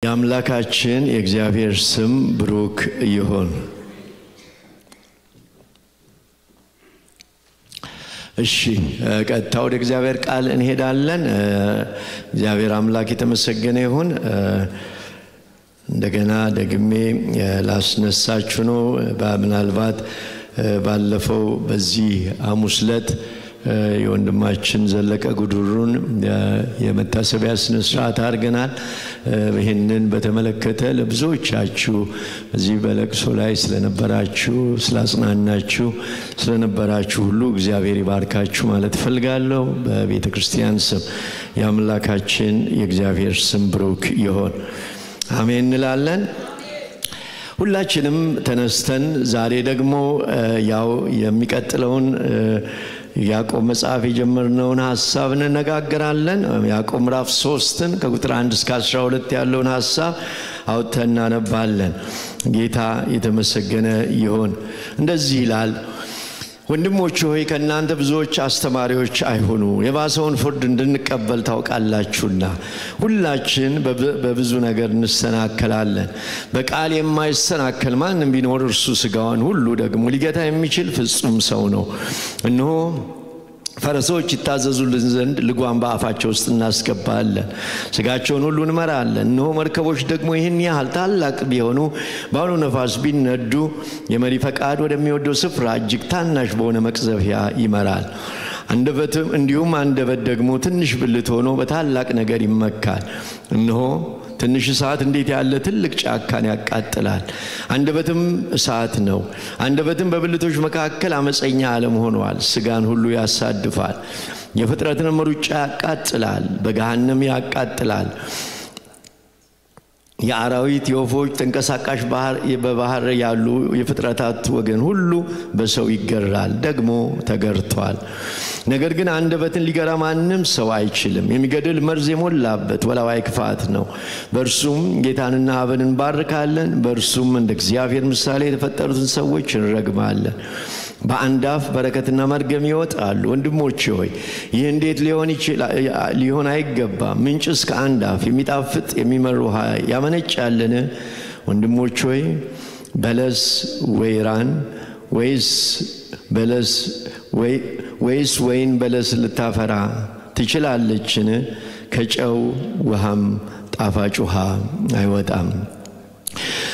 የአምላካችን የእግዚአብሔር ስም ብሩክ ይሁን። እሺ ቀጥታ ወደ እግዚአብሔር ቃል እንሄዳለን። እግዚአብሔር አምላክ የተመሰገነ ይሁን። እንደገና ደግሜ ላስነሳችሁ ነው። ምናልባት ባለፈው በዚህ ሐሙስ ዕለት የወንድማችን ዘለቀ ጉዱሩን የመታሰቢያ ስነ ስርዓት አድርገናል። ይሄንን በተመለከተ ለብዙዎቻችሁ እዚህ በለቅሶ ላይ ስለነበራችሁ ስላጽናናችሁ ስለነበራችሁ ሁሉ እግዚአብሔር ይባርካችሁ ማለት ፈልጋለሁ። በቤተ ክርስቲያን ስም የአምላካችን የእግዚአብሔር ስም ብሩክ ይሁን። አሜን እንላለን። ሁላችንም ተነስተን ዛሬ ደግሞ ያው የሚቀጥለውን ያዕቆብ መጽሐፍ የጀመርነውን ሐሳብ እንነጋገራለን። ያዕቆብ ምዕራፍ 3 ከቁጥር 1 እስከ 12 ያለውን ሐሳብ አውጥተን እናነባለን። ጌታ የተመሰገነ ይሁን። እንደዚህ ይላል: ወንድሞች ሆይ ከእናንተ ብዙዎች አስተማሪዎች አይሁኑ፣ የባሰውን ፍርድ እንድንቀበል ታውቃላችሁና። ሁላችን በብዙ ነገር እንሰናከላለን። በቃል የማይሰናከል ማንም ቢኖር እርሱ ሥጋውን ሁሉ ደግሞ ሊገታ የሚችል ፍጹም ሰው ነው። እነሆ ፈረሶች ይታዘዙልን ዘንድ ልጓም በአፋቸው ውስጥ እናስገባለን፣ ሥጋቸውን ሁሉ እንመራለን። እነሆ መርከቦች ደግሞ ይህን ያህል ታላቅ ቢሆኑ በአውሎ ነፋስ ቢነዱ የመሪ ፈቃድ ወደሚወደው ስፍራ እጅግ ታናሽ በሆነ መቅዘፊያ ይመራል። አንደበትም እንዲሁም አንደበት ደግሞ ትንሽ ብልት ሆኖ በታላቅ ነገር ይመካል። እነሆ ትንሽ እሳት እንዴት ያለ ትልቅ ጫካን ያቃጥላል። አንደበትም እሳት ነው። አንደበትም በብልቶች መካከል አመፀኛ ዓለም ሆኗል። ሥጋን ሁሉ ያሳድፋል፣ የፍጥረትንም ሩጫ ያቃጥላል፣ በገሃነም ያቃጥላል። የአራዊት የወፎች ተንቀሳቃሽ በባህር ያሉ የፍጥረታት ወገን ሁሉ በሰው ይገራል፣ ደግሞ ተገርቷል። ነገር ግን አንደበትን ሊገራ ማንም ሰው አይችልም። የሚገድል መርዝ የሞላበት ወላዋይ ክፋት ነው። በእርሱም ጌታንና አብን እንባርካለን፣ በእርሱም እንደ እግዚአብሔር ምሳሌ የተፈጠሩትን ሰዎች እንረግማለን። በአንድ አፍ በረከትና መርገም ይወጣሉ። ወንድሞቼ ሆይ ይህ እንዴት ሊሆን አይገባም። ምንጭስ ከአንድ አፍ የሚጣፍጥ የሚመር ውሃ ያመነጫልን? ወንድሞቼ ሆይ በለስ ወይራን ወይስ ወይን በለስ ልታፈራ ትችላለችን? ከጨው ውሃም ጣፋጭ ውሃ አይወጣም።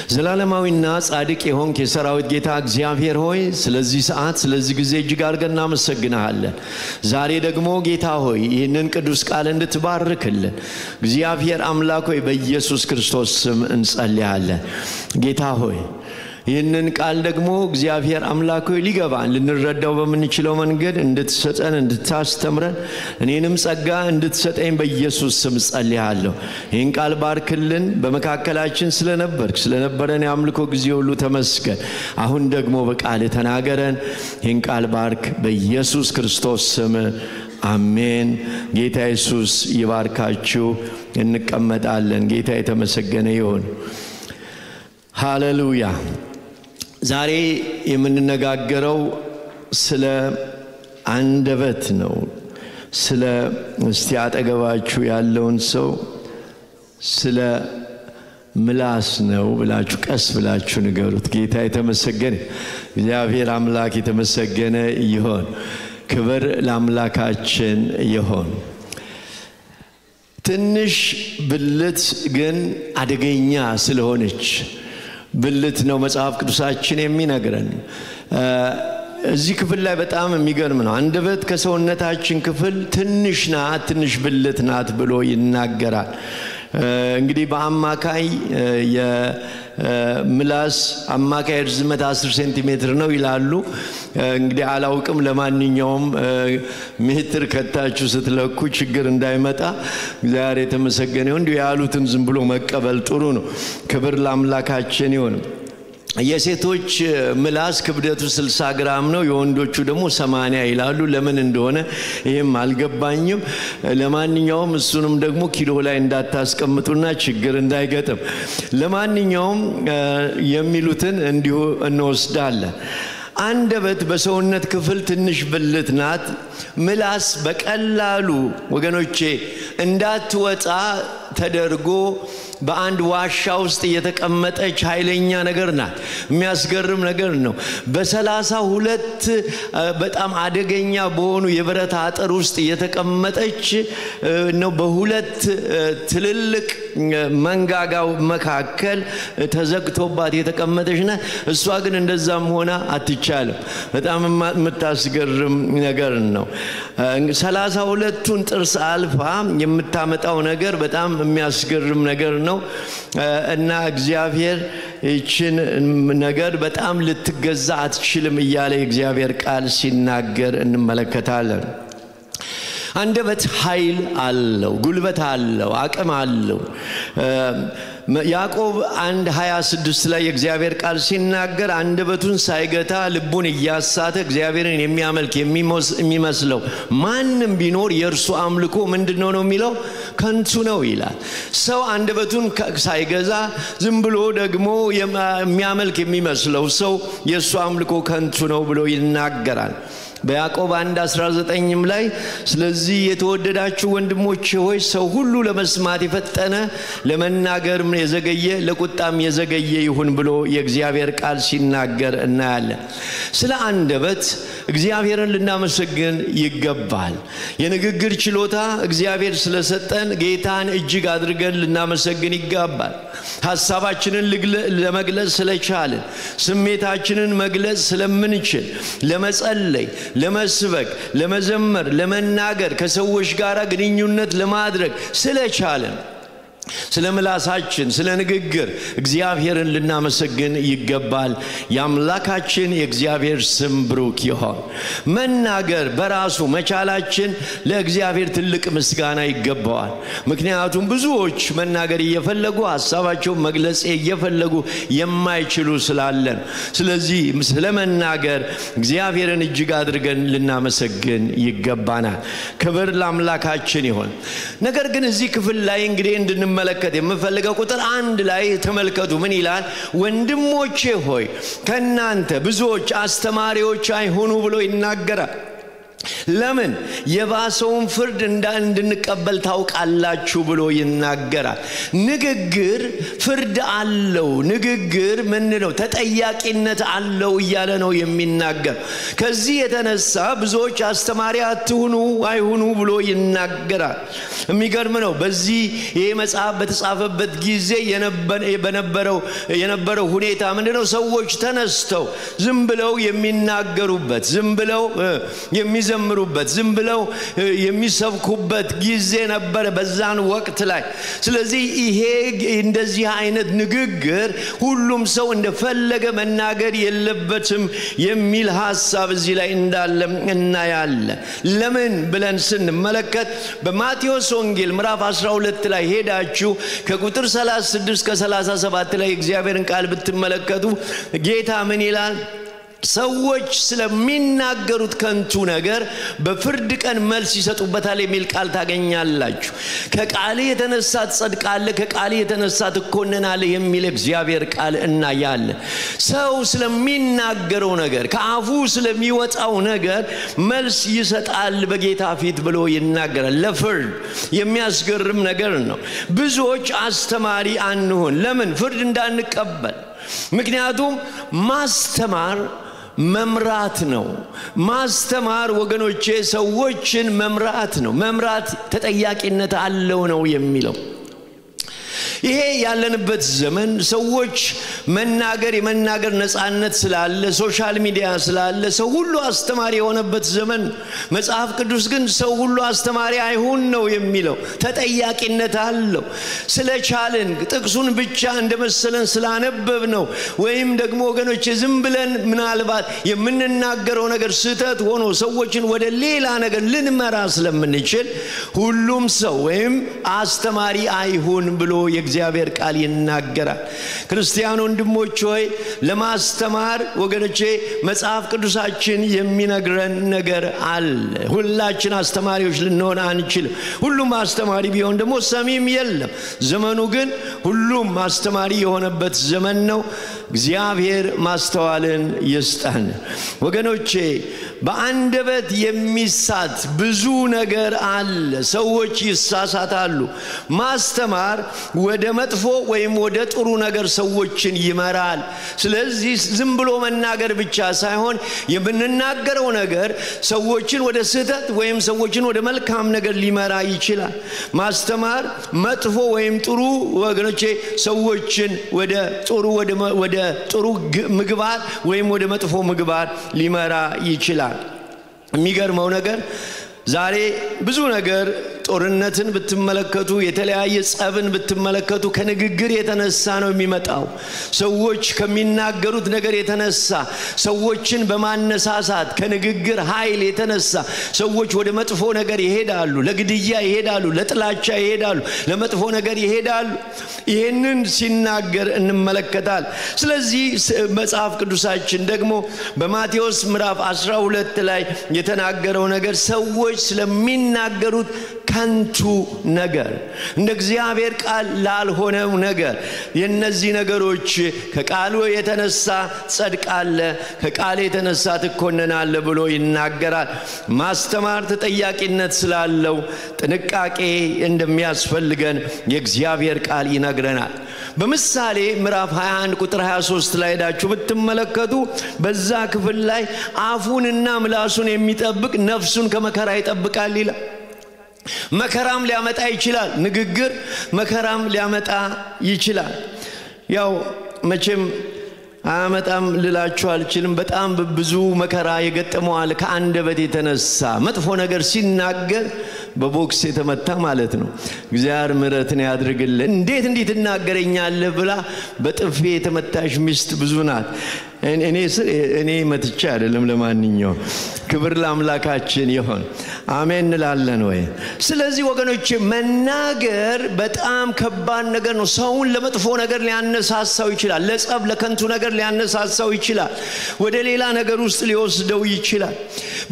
ዘላለማዊና ጻድቅ የሆንክ የሰራዊት ጌታ እግዚአብሔር ሆይ ስለዚህ ሰዓት ስለዚህ ጊዜ እጅግ አድርገን እናመሰግንሃለን። ዛሬ ደግሞ ጌታ ሆይ ይህንን ቅዱስ ቃል እንድትባርክልን እግዚአብሔር አምላክ ሆይ በኢየሱስ ክርስቶስ ስም እንጸልያለን። ጌታ ሆይ ይህንን ቃል ደግሞ እግዚአብሔር አምላክ ሆይ ሊገባን ልንረዳው በምንችለው መንገድ እንድትሰጠን እንድታስተምረን እኔንም ጸጋ እንድትሰጠኝ በኢየሱስ ስም ጸልያለሁ። ይህን ቃል ባርክልን። በመካከላችን ስለነበረን የአምልኮ ጊዜ ሁሉ ተመስገን። አሁን ደግሞ በቃል ተናገረን። ይህን ቃል ባርክ በኢየሱስ ክርስቶስ ስም አሜን። ጌታ ኢየሱስ ይባርካችሁ። እንቀመጣለን። ጌታ የተመሰገነ ይሁን። ሃሌሉያ። ዛሬ የምንነጋገረው ስለ አንደበት ነው። እስቲ አጠገባችሁ ያለውን ሰው ስለ ምላስ ነው ብላችሁ ቀስ ብላችሁ ንገሩት። ጌታ የተመሰገነ እግዚአብሔር አምላክ የተመሰገነ ይሁን። ክብር ለአምላካችን ይሁን። ትንሽ ብልት ግን አደገኛ ስለሆነች ብልት ነው መጽሐፍ ቅዱሳችን የሚነግረን። እዚህ ክፍል ላይ በጣም የሚገርም ነው። አንደበት ከሰውነታችን ክፍል ትንሽ ናት፣ ትንሽ ብልት ናት ብሎ ይናገራል። እንግዲህ በአማካይ የምላስ አማካይ ርዝመት 10 ሴንቲሜትር ነው ይላሉ። እንግዲህ አላውቅም። ለማንኛውም ሜትር ከታችሁ ስትለኩ ችግር እንዳይመጣ እግዚአብሔር የተመሰገነ ይሁን። እንዲሁ ያሉትን ዝም ብሎ መቀበል ጥሩ ነው። ክብር ለአምላካችን ይሁን። የሴቶች ምላስ ክብደቱ 60 ግራም ነው፣ የወንዶቹ ደግሞ 80 ይላሉ። ለምን እንደሆነ ይሄም አልገባኝም። ለማንኛውም እሱንም ደግሞ ኪሎ ላይ እንዳታስቀምጡና ችግር እንዳይገጥም ለማንኛውም የሚሉትን እንዲሁ እንወስዳለን። አንደበት በሰውነት ክፍል ትንሽ ብልት ናት። ምላስ በቀላሉ ወገኖቼ እንዳትወጣ ተደርጎ በአንድ ዋሻ ውስጥ የተቀመጠች ኃይለኛ ነገር ናት። የሚያስገርም ነገር ነው። በ32 በጣም አደገኛ በሆኑ የብረት አጥር ውስጥ የተቀመጠች ነው። በሁለት ትልልቅ መንጋጋው መካከል ተዘግቶባት የተቀመጠች ናት። እሷ ግን እንደዛም ሆና አትቻልም። በጣም የምታስገርም ነገር ነው። 32ቱን ጥርስ አልፋ የምታመጣው ነገር በጣም የሚያስገርም ነገር ነው። እና እግዚአብሔር ይችን ነገር በጣም ልትገዛ አትችልም እያለ የእግዚአብሔር ቃል ሲናገር እንመለከታለን። አንደበት ኃይል አለው፣ ጉልበት አለው፣ አቅም አለው። ያዕቆብ 1:26 ላይ የእግዚአብሔር ቃል ሲናገር አንደበቱን ሳይገታ ልቡን እያሳተ እግዚአብሔርን የሚያመልክ የሚመስለው ማንም ቢኖር የእርሱ አምልኮ ምንድነው ነው የሚለው? ከንቱ ነው ይላል። ሰው አንደበቱን ሳይገዛ ዝም ብሎ ደግሞ የሚያመልክ የሚመስለው ሰው የእሱ አምልኮ ከንቱ ነው ብሎ ይናገራል። በያዕቆብ 1:19 ላይ ስለዚህ የተወደዳችሁ ወንድሞቼ ሆይ ሰው ሁሉ ለመስማት የፈጠነ ለመናገርም የዘገየ ለቁጣም የዘገየ ይሁን ብሎ የእግዚአብሔር ቃል ሲናገር እናያለን። ስለ አንደበት እግዚአብሔርን ልናመሰግን ይገባል። የንግግር ችሎታ እግዚአብሔር ስለሰጠን ጌታን እጅግ አድርገን ልናመሰግን ይገባል። ሐሳባችንን ለመግለጽ ስለቻልን፣ ስሜታችንን መግለጽ ስለምንችል፣ ለመጸለይ፣ ለመስበክ፣ ለመዘመር፣ ለመናገር፣ ከሰዎች ጋር ግንኙነት ለማድረግ ስለቻልን ስለ ምላሳችን ስለ ንግግር እግዚአብሔርን ልናመሰግን ይገባል። ያምላካችን የእግዚአብሔር ስም ብሩክ ይሁን። መናገር በራሱ መቻላችን ለእግዚአብሔር ትልቅ ምስጋና ይገባዋል። ምክንያቱም ብዙዎች መናገር እየፈለጉ ሐሳባቸውን መግለጽ እየፈለጉ የማይችሉ ስላለን፣ ስለዚህ ስለ መናገር እግዚአብሔርን እጅግ አድርገን ልናመሰግን ይገባናል። ክብር ለአምላካችን ይሁን። ነገር ግን እዚህ ክፍል ላይ እንግዲህ እንድንመለከት የምፈልገው ቁጥር 1 ላይ ተመልከቱ። ምን ይላል? ወንድሞቼ ሆይ ከናንተ ብዙዎች አስተማሪዎች አይሆኑ ብሎ ይናገራል። ለምን? የባሰውን ፍርድ እንድንቀበል ታውቃላችሁ ብሎ ይናገራል። ንግግር ፍርድ አለው። ንግግር ምን ነው? ተጠያቂነት አለው እያለ ነው የሚናገር። ከዚህ የተነሳ ብዙዎች አስተማሪ አይሁኑ ብሎ ይናገራል። የሚገርም ነው። በዚህ ይሄ መጽሐፍ በተጻፈበት ጊዜ የነበረው ሁኔታ ምንድነው? ሰዎች ተነስተው ዝም ብለው የሚናገሩበት፣ ዝም ብለው የሚዘምሩበት፣ ዝም ብለው የሚሰብኩበት ጊዜ ነበር በዛን ወቅት ላይ። ስለዚህ ይሄ እንደዚህ አይነት ንግግር ሁሉም ሰው እንደፈለገ መናገር የለበትም የሚል ሐሳብ እዚህ ላይ እንዳለ እናያለን። ለምን ብለን ስንመለከት በማቴዎስ ወንጌል ምዕራፍ 12 ላይ ሄዳችሁ ከቁጥር 36 እስከ 37 ላይ እግዚአብሔርን ቃል ብትመለከቱ ጌታ ምን ይላል? ሰዎች ስለሚናገሩት ከንቱ ነገር በፍርድ ቀን መልስ ይሰጡበታል የሚል ቃል ታገኛላችሁ። ከቃል የተነሳ ትጸድቃለህ፣ ከቃል የተነሳ ትኮነናለህ የሚል እግዚአብሔር ቃል እናያለን። ሰው ስለሚናገረው ነገር ከአፉ ስለሚወጣው ነገር መልስ ይሰጣል በጌታ ፊት ብሎ ይናገራል። ለፍርድ የሚያስገርም ነገር ነው። ብዙዎች አስተማሪ አንሆን። ለምን? ፍርድ እንዳንቀበል። ምክንያቱም ማስተማር መምራት ነው። ማስተማር ወገኖቼ ሰዎችን መምራት ነው። መምራት ተጠያቂነት አለው ነው የሚለው። ይሄ ያለንበት ዘመን ሰዎች የመናገር ነፃነት ስላለ፣ ሶሻል ሚዲያ ስላለ ሰው ሁሉ አስተማሪ የሆነበት ዘመን። መጽሐፍ ቅዱስ ግን ሰው ሁሉ አስተማሪ አይሁን ነው የሚለው። ተጠያቂነት አለው። ስለቻልን ጥቅሱን ብቻ እንደመሰለን ስላነበብ ነው ወይም ደግሞ ወገኖች ዝም ብለን ምናልባት የምንናገረው ነገር ስህተት ሆኖ ሰዎችን ወደ ሌላ ነገር ልንመራ ስለምንችል ሁሉም ሰው ወይም አስተማሪ አይሁን ብሎ የእግዚአብሔር ቃል ይናገራል። ክርስቲያን ወንድሞች ሆይ ለማስተማር ወገኖቼ መጽሐፍ ቅዱሳችን የሚነግረን ነገር አለ። ሁላችን አስተማሪዎች ልንሆን አንችልም። ሁሉም አስተማሪ ቢሆን ደግሞ ሰሚም የለም። ዘመኑ ግን ሁሉም አስተማሪ የሆነበት ዘመን ነው። እግዚአብሔር ማስተዋልን ይስጠን። ወገኖቼ በአንደበት የሚሳት ብዙ ነገር አለ። ሰዎች ይሳሳታሉ። ማስተማር ወደ መጥፎ ወይም ወደ ጥሩ ነገር ሰዎችን ይመራል። ስለዚህ ዝም ብሎ መናገር ብቻ ሳይሆን የምንናገረው ነገር ሰዎችን ወደ ስህተት ወይም ሰዎችን ወደ መልካም ነገር ሊመራ ይችላል። ማስተማር መጥፎ ወይም ጥሩ ወገኖቼ ሰዎችን ወደ ጥሩ ምግባር ወይም ወደ መጥፎ ምግባር ሊመራ ይችላል። የሚገርመው ነገር ዛሬ ብዙ ነገር ጦርነትን ብትመለከቱ የተለያየ ጸብን ብትመለከቱ ከንግግር የተነሳ ነው የሚመጣው። ሰዎች ከሚናገሩት ነገር የተነሳ ሰዎችን በማነሳሳት ከንግግር ኃይል የተነሳ ሰዎች ወደ መጥፎ ነገር ይሄዳሉ፣ ለግድያ ይሄዳሉ፣ ለጥላቻ ይሄዳሉ፣ ለመጥፎ ነገር ይሄዳሉ። ይሄንን ሲናገር እንመለከታል። ስለዚህ መጽሐፍ ቅዱሳችን ደግሞ በማቴዎስ ምዕራፍ 12 ላይ የተናገረው ነገር ሰዎች ስለሚናገሩት ከንቱ ነገር እንደ እግዚአብሔር ቃል ላልሆነው ነገር የነዚህ ነገሮች ከቃሉ የተነሳ ጸድቃለ ከቃል የተነሳ ትኮነናለ ብሎ ይናገራል። ማስተማር ተጠያቂነት ስላለው ጥንቃቄ እንደሚያስፈልገን የእግዚአብሔር ቃል ይነግረናል። በምሳሌ ምዕራፍ 21 ቁጥር 23 ላይ ሄዳችሁ ብትመለከቱ በዛ ክፍል ላይ አፉንና ምላሱን የሚጠብቅ ነፍሱን ከመከራ ይጠብቃል ይላል። መከራም ሊያመጣ ይችላል። ንግግር መከራም ሊያመጣ ይችላል። ያው መቼም አመጣም ልላችሁ አልችልም። በጣም ብዙ መከራ የገጠመዋል ከአንደበት የተነሳ መጥፎ ነገር ሲናገር በቦክስ የተመታ ማለት ነው። እግዚአብሔር ምሕረትን ያድርግልን። እንዴት ትናገረኛለህ ብላ በጥፊ የተመታሽ ሚስት ብዙ ናት። እኔ መትቻ አይደለም። ለማንኛውም ክብር ለአምላካችን ይሁን። አሜን እንላለን ወይ? ስለዚህ ወገኖቼ መናገር በጣም ከባድ ነገር ነው። ሰውን ለመጥፎ ነገር ሊያነሳሳው ይችላል። ለጸብ ለከንቱ ነገር ሊያነሳሳው ይችላል። ወደ ሌላ ነገር ውስጥ ሊወስደው ይችላል።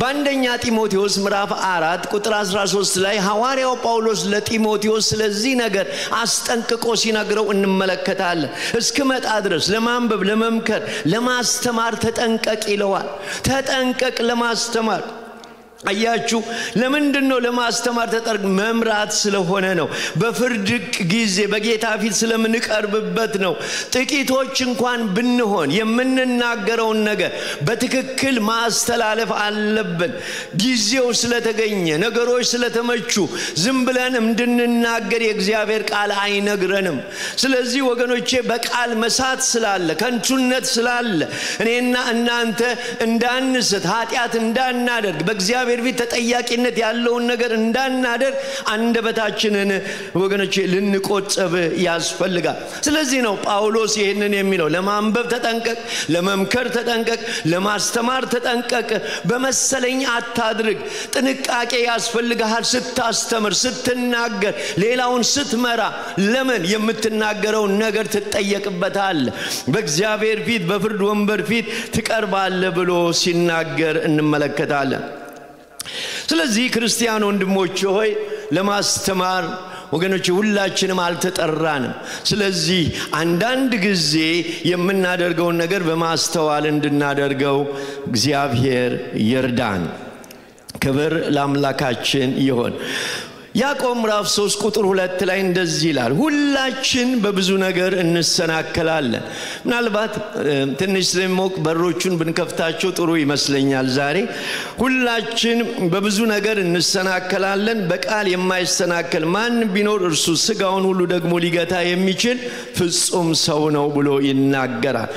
በአንደኛ ጢሞቴዎስ ምዕራፍ 4 ቁጥር 13 ላይ ሐዋርያው ጳውሎስ ለጢሞቴዎስ ስለዚህ ነገር አስጠንቅቆ ሲነግረው እንመለከታለን። እስከመጣ ድረስ ለማንበብ ለመምከር ለማስተማር ተጠንቀቅ ይለዋል። ተጠንቀቅ ለማስተማር። አያችሁ ለምንድነው ለማስተማር ተጠርቅ? መምራት ስለሆነ ነው። በፍርድ ጊዜ በጌታ ፊት ስለምንቀርብበት ነው። ጥቂቶች እንኳን ብንሆን የምንናገረውን ነገር በትክክል ማስተላለፍ አለብን። ጊዜው ስለተገኘ ነገሮች ስለተመቹ ዝም ብለን እንድንናገር የእግዚአብሔር ቃል አይነግረንም። ስለዚህ ወገኖቼ በቃል መሳት ስላለ ከንቱነት ስላለ እኔና እናንተ እንዳንስት ኃጢአት እንዳናደርግ በእግዚአብሔር ፊት ተጠያቂነት ያለውን ነገር እንዳናደርግ አንደበታችንን ወገኖቼ ልንቆጥብ ያስፈልጋል። ስለዚህ ነው ጳውሎስ ይሄንን የሚለው ለማንበብ ተጠንቀቅ፣ ለመምከር ተጠንቀቅ፣ ለማስተማር ተጠንቀቅ፣ በመሰለኝ አታድርግ። ጥንቃቄ ያስፈልጋል ስታስተምር፣ ስትናገር፣ ሌላውን ስትመራ። ለምን የምትናገረውን ነገር ትጠየቅበታለህ። በእግዚአብሔር ፊት በፍርድ ወንበር ፊት ትቀርባለህ ብሎ ሲናገር እንመለከታለን። ስለዚህ ክርስቲያን ወንድሞቼ ሆይ ለማስተማር ወገኖቼ ሁላችንም አልተጠራንም። ስለዚህ አንዳንድ ጊዜ የምናደርገውን ነገር በማስተዋል እንድናደርገው እግዚአብሔር ይርዳን። ክብር ለአምላካችን ይሁን። ያዕቆብ ምዕራፍ 3 ቁጥር 2 ላይ እንደዚህ ይላል፣ ሁላችን በብዙ ነገር እንሰናከላለን። ምናልባት ትንሽ ስለሞቅ በሮቹን ብንከፍታቸው ጥሩ ይመስለኛል። ዛሬ ሁላችን በብዙ ነገር እንሰናከላለን። በቃል የማይሰናከል ማን ቢኖር እርሱ ስጋውን ሁሉ ደግሞ ሊገታ የሚችል ፍጹም ሰው ነው ብሎ ይናገራል።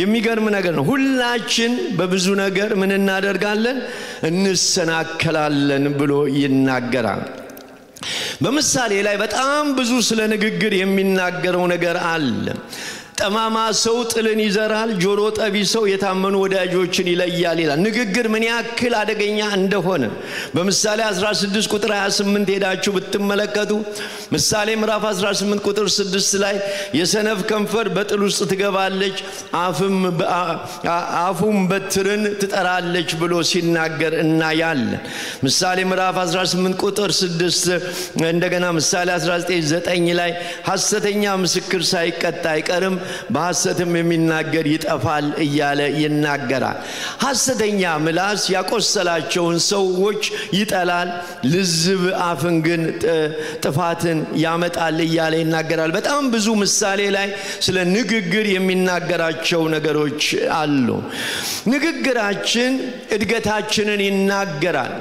የሚገርም ነገር ነው። ሁላችን በብዙ ነገር ምን እናደርጋለን? እንሰናከላለን ብሎ ይናገራል። በምሳሌ ላይ በጣም ብዙ ስለ ንግግር የሚናገረው ነገር አለ። ጠማማ ሰው ጥልን ይዘራል ጆሮ ጠቢ ሰው የታመኑ ወዳጆችን ይለያል ይላል ንግግር ምን ያክል አደገኛ እንደሆነ በምሳሌ 16 ቁጥር 28 ሄዳችሁ ብትመለከቱ ምሳሌ ምዕራፍ 18 ቁጥር 6 ላይ የሰነፍ ከንፈር በጥል ውስጥ ትገባለች አፉም በትርን ትጠራለች ብሎ ሲናገር እናያለን ምሳሌ ምዕራፍ 18 ቁጥር 6 እንደገና ምሳሌ 19:9 ላይ ሐሰተኛ ምስክር ሳይቀጣ አይቀርም በሐሰትም የሚናገር ይጠፋል እያለ ይናገራል ሐሰተኛ ምላስ ያቆሰላቸውን ሰዎች ይጠላል ልዝብ አፍን ግን ጥፋትን ያመጣል እያለ ይናገራል በጣም ብዙ ምሳሌ ላይ ስለ ንግግር የሚናገራቸው ነገሮች አሉ ንግግራችን እድገታችንን ይናገራል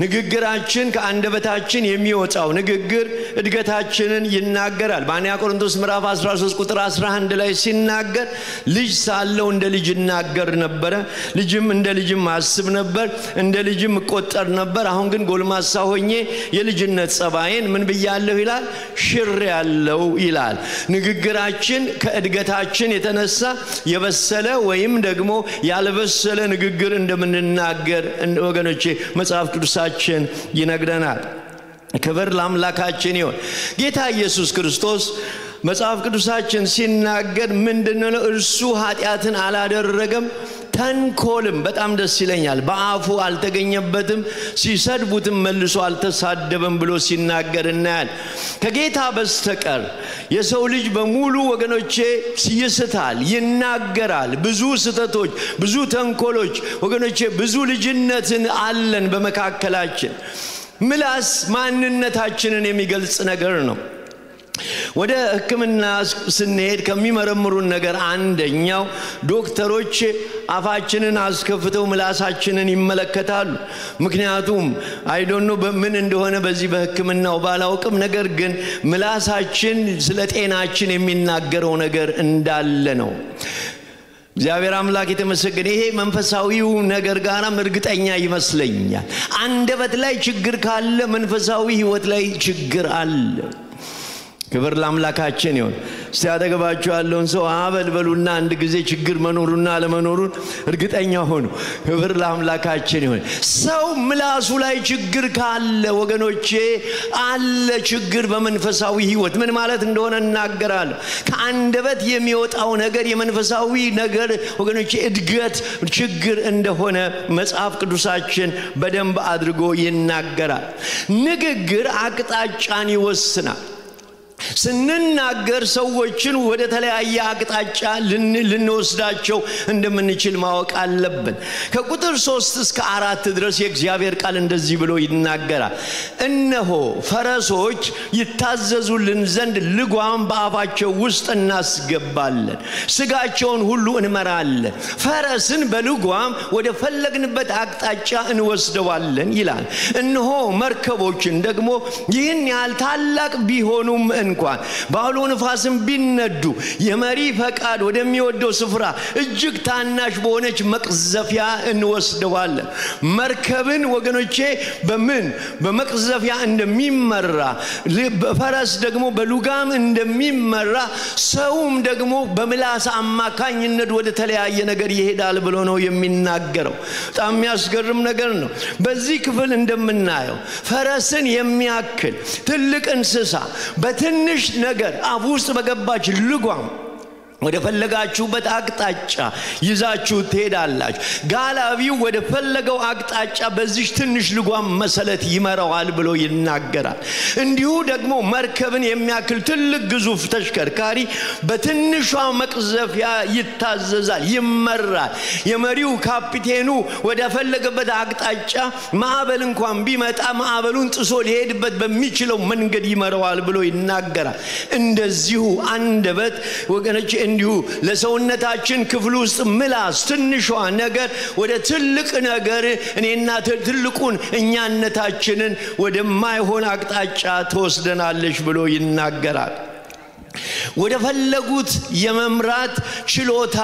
ንግግራችን ከአንደበታችን የሚወጣው ንግግር እድገታችንን ይናገራል በአንደኛ ቆሮንቶስ ምዕራፍ 13 ቁጥር 11 ላይ ሲናገር ልጅ ሳለው እንደ ልጅ እናገር ነበር ልጅም እንደ ልጅም አስብ ነበር እንደ ልጅም እቆጠር ነበር አሁን ግን ጎልማሳ ሆኜ የልጅነት ጸባዬን ምን ብያለሁ ይላል ሽሬያለሁ ይላል ንግግራችን ከእድገታችን የተነሳ የበሰለ ወይም ደግሞ ያልበሰለ ንግግር እንደምንናገር ወገኖቼ መጽሐፍ ቅዱሳችን ይነግረናል ክብር ለአምላካችን ይሁን ጌታ ኢየሱስ ክርስቶስ መጽሐፍ ቅዱሳችን ሲናገር ምንድነው እርሱ ኃጢያትን አላደረገም ተንኮልም በጣም ደስ ይለኛል በአፉ አልተገኘበትም ሲሰድቡትም መልሶ አልተሳደበም ብሎ ሲናገር እናያል ከጌታ በስተቀር የሰው ልጅ በሙሉ ወገኖቼ ይስታል ይናገራል ብዙ ስተቶች ብዙ ተንኮሎች ወገኖቼ ብዙ ልጅነትን አለን በመካከላችን ምላስ ማንነታችንን የሚገልጽ ነገር ነው ወደ ህክምና ስንሄድ ከሚመረምሩን ነገር አንደኛው ዶክተሮች አፋችንን አስከፍተው ምላሳችንን ይመለከታሉ ምክንያቱም አይ ዶንት ኖ በምን እንደሆነ በዚህ በህክምናው ባላውቅም ነገር ግን ምላሳችን ስለ ጤናችን የሚናገረው ነገር እንዳለ ነው እግዚአብሔር አምላክ የተመሰገነ ይሄ መንፈሳዊው ነገር ጋራም እርግጠኛ ይመስለኛል አንደበት ላይ ችግር ካለ መንፈሳዊ ህይወት ላይ ችግር አለ ክብር ለአምላካችን ይሁን ሲያደገባችሁ ያለውን ሰው አበልበሉና አንድ ጊዜ ችግር መኖሩና ለመኖሩን እርግጠኛ ሆኑ ክብር ለአምላካችን ይሁን ሰው ምላሱ ላይ ችግር ካለ ወገኖቼ አለ ችግር በመንፈሳዊ ህይወት ምን ማለት እንደሆነ እናገራለሁ ከአንደበት የሚወጣው ነገር የመንፈሳዊ ነገር ወገኖቼ እድገት ችግር እንደሆነ መጽሐፍ ቅዱሳችን በደንብ አድርጎ ይናገራል ንግግር አቅጣጫን ይወስናል ስንናገር ሰዎችን ወደ ተለያየ አቅጣጫ ልንወስዳቸው እንደምንችል ማወቅ አለብን ከቁጥር 3 እስከ 4 ድረስ የእግዚአብሔር ቃል እንደዚህ ብሎ ይናገራል እነሆ ፈረሶች ይታዘዙልን ዘንድ ልጓም በአፋቸው ውስጥ እናስገባለን ስጋቸውን ሁሉ እንመራለን ፈረስን በልጓም ወደ ፈለግንበት አቅጣጫ እንወስደዋለን ይላል እነሆ መርከቦችን ደግሞ ይህን ያህል ታላቅ ቢሆኑም እንኳን ባሉ ንፋስም ቢነዱ የመሪ ፈቃድ ወደሚወደው ስፍራ እጅግ ታናሽ በሆነች መቅዘፊያ እንወስደዋለን መርከብን ወገኖቼ በመቅዘፊያ እንደሚመራ ፈረስ ደግሞ በሉጋም እንደሚመራ ሰውም ደግሞ በምላስ አማካኝነት ወደ ተለያየ ነገር ይሄዳል ብሎ ነው የሚናገረው በጣም የሚያስገርም ነገር ነው በዚህ ክፍል እንደምናየው ፈረስን የሚያክል ትልቅ እንስሳ በትንሽ ነገር አፍ ውስጥ በገባች ልጓም ወደ ፈለጋችሁበት አቅጣጫ ይዛችሁ ትሄዳላችሁ ጋላቢው ወደ ፈለገው አቅጣጫ በዚህ ትንሽ ልጓም መሰለት ይመራዋል ብሎ ይናገራል እንዲሁ ደግሞ መርከብን የሚያክል ትልቅ ግዙፍ ተሽከርካሪ በትንሿ መቅዘፊያ ይታዘዛል ይመራል የመሪው ካፒቴኑ ወደ ፈለገበት አቅጣጫ ማዕበል እንኳን ቢመጣ ማዕበሉን ጥሶ ሊሄድበት በሚችለው መንገድ ይመራዋል ብሎ ይናገራል እንደዚሁ አንደበት ወገኖች እንዲሁ ለሰውነታችን ክፍል ውስጥ ምላስ ትንሿ ነገር ወደ ትልቅ ነገር እኔና ትልቁን እኛነታችንን ወደ ማይሆን አቅጣጫ ተወስደናለች ብሎ ይናገራል ወደ ፈለጉት የመምራት ችሎታ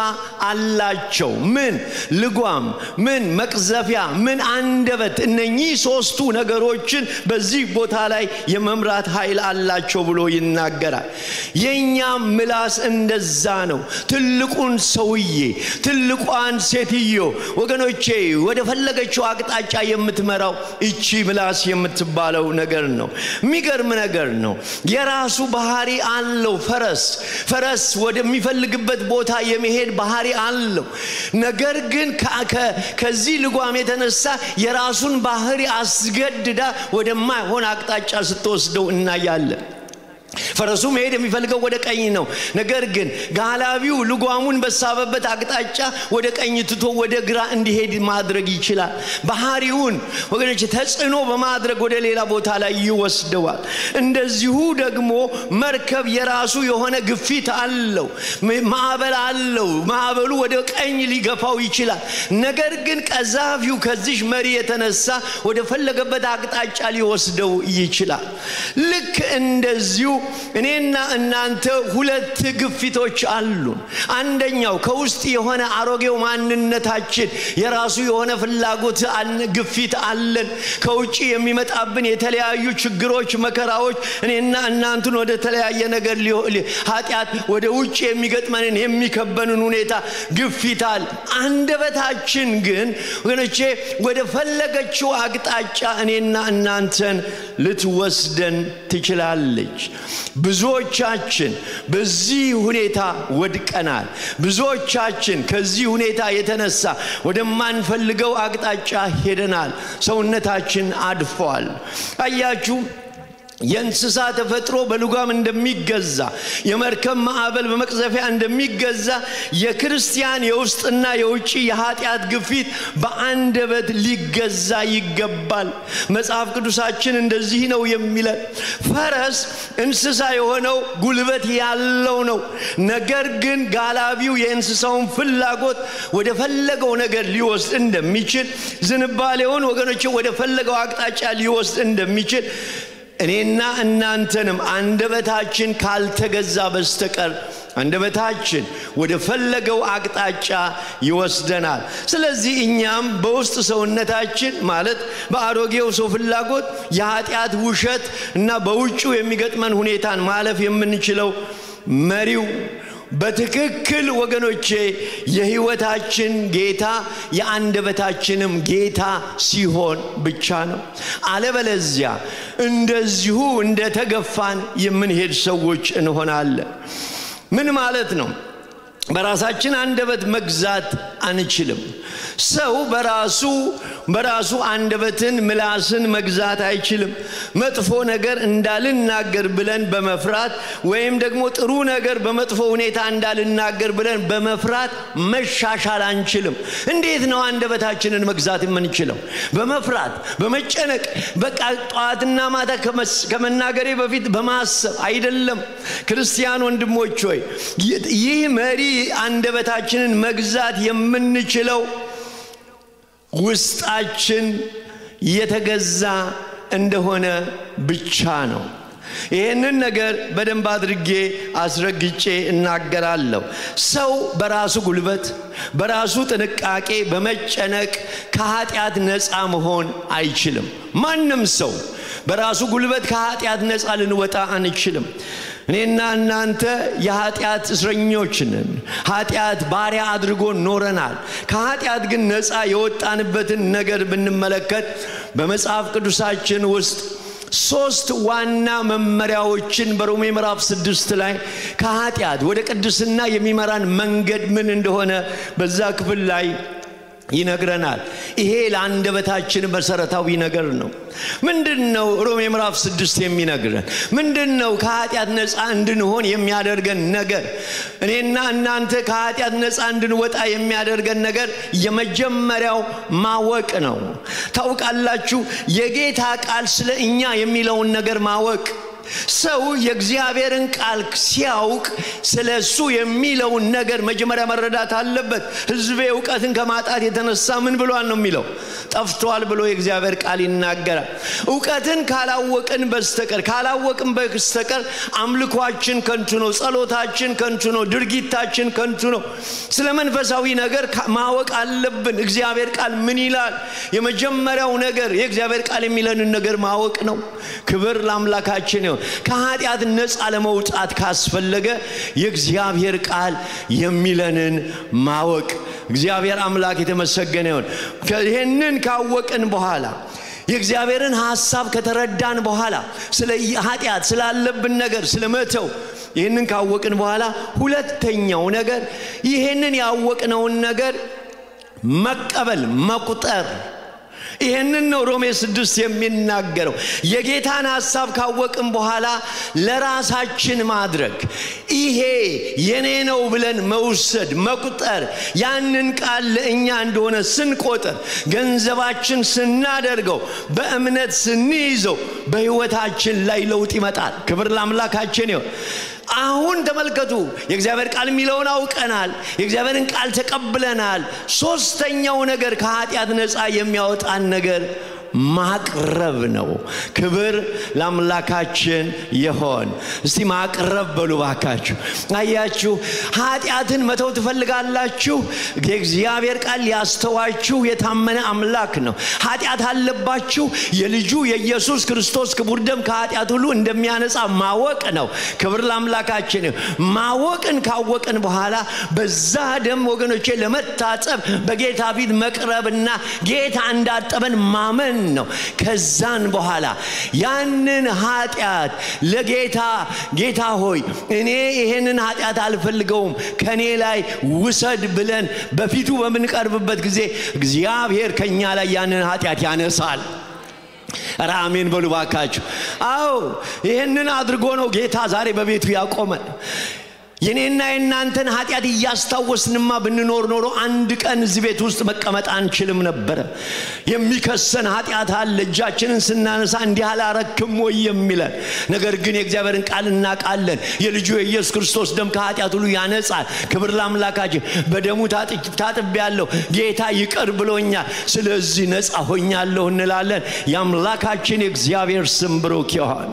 አላቸው ምን ልጓም ምን መቅዘፊያ ምን አንደበት እነኚህ ሶስቱ ነገሮችን በዚህ ቦታ ላይ የመምራት ኃይል አላቸው ብሎ ይናገራል የኛ ምላስ እንደዛ ነው ትልቁን ሰውዬ ትልቋን ሴትዮ ወገኖቼ ወደ ፈለገችው አቅጣጫ የምትመራው እቺ ምላስ የምትባለው ነገር ነው የሚገርም ነገር ነው የራሱ ባህሪ አለው ፈረስ ወደሚፈልግበት ቦታ የመሄድ ባህሪ አለው ነገር ግን ከዚህ ልጓም የተነሳ የራሱን ባህሪ አስገድዳ ወደማይሆን አቅጣጫ ስትወስደው እናያለን ፈረሱ መሄድ የሚፈልገው ወደ ቀኝ ነው ነገር ግን ጋላቢው ልጓሙን በሳበበት አቅጣጫ ወደ ቀኝ ትቶ ወደ ግራ እንዲሄድ ማድረግ ይችላል ባህሪውን ወገኖች ተጽኖ በማድረግ ወደ ሌላ ቦታ ላይ ይወስደዋል እንደዚሁ ደግሞ መርከብ የራሱ የሆነ ግፊት አለው ማዕበል አለው ማዕበሉ ወደ ቀኝ ሊገፋው ይችላል ነገር ግን ቀዛፊው ከዚህ መሪ የተነሳ ወደ ፈለገበት አቅጣጫ ሊወስደው ይችላል ልክ እንደዚሁ እኔና እናንተ ሁለት ግፊቶች አሉን አንደኛው ከውስጥ የሆነ አሮጌው ማንነታችን የራሱ የሆነ ፍላጎት ግፊት አለን ከውጪ የሚመጣብን የተለያዩ ችግሮች መከራዎች እኔና እናንተን ወደ ተለያየ ነገር ኃጢያት ወደ ውጪ የሚገጥመንን የሚከበንን ሁኔታ ግፊታል አንደበታችን ግን ወገኖቼ ወደ ፈለገችው አቅጣጫ እኔና እናንተን ልትወስደን ትችላለች ብዙዎቻችን በዚህ ሁኔታ ወድቀናል ብዙዎቻችን ከዚህ ሁኔታ የተነሳ ወደማንፈልገው አቅጣጫ ሄደናል ሰውነታችን አድፏል አያችሁ የእንስሳ ተፈጥሮ በልጓም እንደሚገዛ የመርከብ ማዕበል በመቅዘፊያ እንደሚገዛ የክርስቲያን የውስጥና የውጪ የኃጢያት ግፊት በአንደበት ሊገዛ ይገባል መጽሐፍ ቅዱሳችን እንደዚህ ነው የሚለን ፈረስ እንስሳ የሆነው ጉልበት ያለው ነው ነገር ግን ጋላቢው የእንስሳውን ፍላጎት ወደ ፈለገው ነገር ሊወስድ እንደሚችል ዝንባሌውን ወገኖች ወደ ፈለገው አቅጣጫ ሊወስድ እንደሚችል እኔና እናንተንም አንደበታችን ካልተገዛ በስተቀር አንደበታችን ወደ ፈለገው አቅጣጫ ይወስደናል ስለዚህ እኛም በውስጥ ሰውነታችን ማለት በአሮጌው ሰው ፍላጎት የኃጢያት ውሸት እና በውጪው የሚገጥመን ሁኔታን ማለፍ የምንችለው መሪው በትክክል ወገኖቼ የህይወታችን ጌታ የአንደበታችንም ጌታ ሲሆን ብቻ ነው አለበለዚያ እንደዚሁ እንደተገፋን የምንሄድ ሰዎች እንሆናለን ምን ማለት ነው በራሳችን አንደበት መግዛት አንችልም ሰው በራሱ አንደበትን ምላስን መግዛት አይችልም መጥፎ ነገር እንዳልናገር ብለን በመፍራት ወይም ደግሞ ጥሩ ነገር በመጥፎ ሁኔታ እንዳልናገር ብለን በመፍራት መሻሻል አንችልም እንዴት ነው አንደበታችንን መግዛት የምንችለው በመፍራት በመጨነቅ በቃ ጧትና ማታ ከመናገሬ በፊት በማሰብ አይደለም ክርስቲያን ወንድሞች ሆይ ይህ መሪ አንደበታችንን መግዛት የምንችለው ውስጣችን የተገዛ እንደሆነ ብቻ ነው ይሄንን ነገር በደንብ አድርጌ አስረግጬ እናገራለሁ ሰው በራሱ ጉልበት በራሱ ጥንቃቄ በመጨነቅ ከኃጢያት ነፃ መሆን አይችልም ማንንም ሰው በራሱ ጉልበት ከኃጢያት ነፃ ልንወጣ አንችልም እኔና እናንተ የኃጢያት እስረኞች ነን ኃጢያት ባሪያ አድርጎ ኖረናል ከኃጢያት ግን ነፃ የወጣንበትን ነገር ብንመለከት በመጽሐፍ ቅዱሳችን ውስጥ ሶስት ዋና መመሪያዎችን በሮሜ ምዕራፍ 6 ላይ ከኃጢያት ወደ ቅድስና የሚመራን መንገድ ምን እንደሆነ በዛ ክፍል ላይ ይነግረናል ይሄ ለአንደበታችን መሰረታዊ ነገር ነው ምንድነው ሮሜ ምዕራፍ 6 የሚነግረን ምንድነው ከኃጢያት ነፃ እንድንሆን የሚያደርገን ነገር እኔና እናንተ ከኃጢያት ነፃ እንድንወጣ የሚያደርገን ነገር የመጀመሪያው ማወቅ ነው ታውቃላችሁ የጌታ ቃል ስለ እኛ የሚለውን ነገር ማወቅ ሰው የእግዚአብሔርን ቃል ሲያውቅ ስለሱ የሚለውን ነገር መጀመሪያ መረዳት አለበት። ሕዝቤ ዕውቀትን ከማጣት የተነሳ ምን ብሏል ነው የሚለው? ጠፍቷል ብሎ የእግዚአብሔር ቃል ይናገራል። ዕውቀትን ካላወቅን በስተቀር አምልኳችን ከንቱ ነው፣ ጸሎታችን ከንቱ ነው፣ ድርጊታችን ከንቱ ነው። ስለ መንፈሳዊ ነገር ማወቅ አለብን። እግዚአብሔር ቃል ምን ይላል? የመጀመሪያው ነገር የእግዚአብሔር ቃል የሚለንን ነገር ማወቅ ነው። ክብር ለአምላካችን ይሁን። ከኃጢአት ነፃ ለመውጣት ካስፈለገ የእግዚአብሔር ቃል የሚለንን ማወቅ። እግዚአብሔር አምላክ የተመሰገነ ይሁን። ይሄንን ካወቅን በኋላ የእግዚአብሔርን ሐሳብ ከተረዳን በኋላ ስለ ኃጢአት ስላለብን ነገር ስለመተው ይሄንን ካወቅን በኋላ ሁለተኛው ነገር ይሄንን ያወቅነውን ነገር መቀበል መቁጠር። ይሄንን ነው ሮሜ 6 የሚናገረው። የጌታን ሐሳብ ካወቅን በኋላ ለራሳችን ማድረግ፣ ይሄ የኔ ነው ብለን መውሰድ መቁጠር። ያንን ቃል ለእኛ እንደሆነ ስንቆጥር፣ ገንዘባችን ስናደርገው፣ በእምነት ስንይዘው በሕይወታችን ላይ ለውጥ ይመጣል። ክብር ለአምላካችን ይሁን። አሁን ተመልከቱ፣ የእግዚአብሔር ቃል የሚለውን አውቀናል፣ የእግዚአብሔርን ቃል ተቀብለናል። ሶስተኛው ነገር ከኃጢአት ነፃ የሚያወጣን ነገር ማቅረብ ነው። ክብር ለአምላካችን ይሁን። እስቲ ማቅረብ በሉ ባካችሁ። አያችሁ፣ ኃጢአትን መተው ትፈልጋላችሁ? የእግዚአብሔር ቃል ሊያስተዋችሁ የታመነ አምላክ ነው። ኃጢአት አለባችሁ? የልጁ የኢየሱስ ክርስቶስ ክቡር ደም ከኃጢአት ሁሉ እንደሚያነጻ ማወቅ ነው። ክብር ለአምላካችን ይሁን። ማወቅን ካወቅን በኋላ በዛ ደም ወገኖቼ ለመታጠብ በጌታ ፊት መቅረብና ጌታ እንዳጠበን ማመን ነው። ከዛን በኋላ ያንን ኃጢአት ለጌታ ሆይ እኔ ይሄንን ኃጢአት አልፈልገውም ከኔ ላይ ውሰድ ብለን በፊቱ በምንቀርብበት ጊዜ እግዚአብሔር ከኛ ላይ ያንን ኃጢአት ያነሳል። አሜን በሉ ባካችሁ። አዎ ይሄንን አድርጎ ነው ጌታ ዛሬ በቤቱ ያቆመን። የኔና የናንተን ኃጢአት እያስታወስንማ ብንኖር ኖሮ አንድ ቀን እዚህ ቤት ውስጥ መቀመጥ አንችልም ነበር። የሚከሰን ኃጢአት አለ፣ እጃችንን ስናነሳ እንዲህ አላረክም ወይ የሚለን። ነገር ግን የእግዚአብሔርን ቃል እናውቃለን። የልጁ የኢየሱስ ክርስቶስ ደም ከኃጢአት ሁሉ ያነጻል። ክብር ለአምላካችን። በደሙ ታጥቤያለሁ፣ ጌታ ይቅር ብሎኛል፣ ስለዚህ ነፃ ሆኛለሁ እንላለን። የአምላካችን የእግዚአብሔር ስም ብሩክ ይሁን።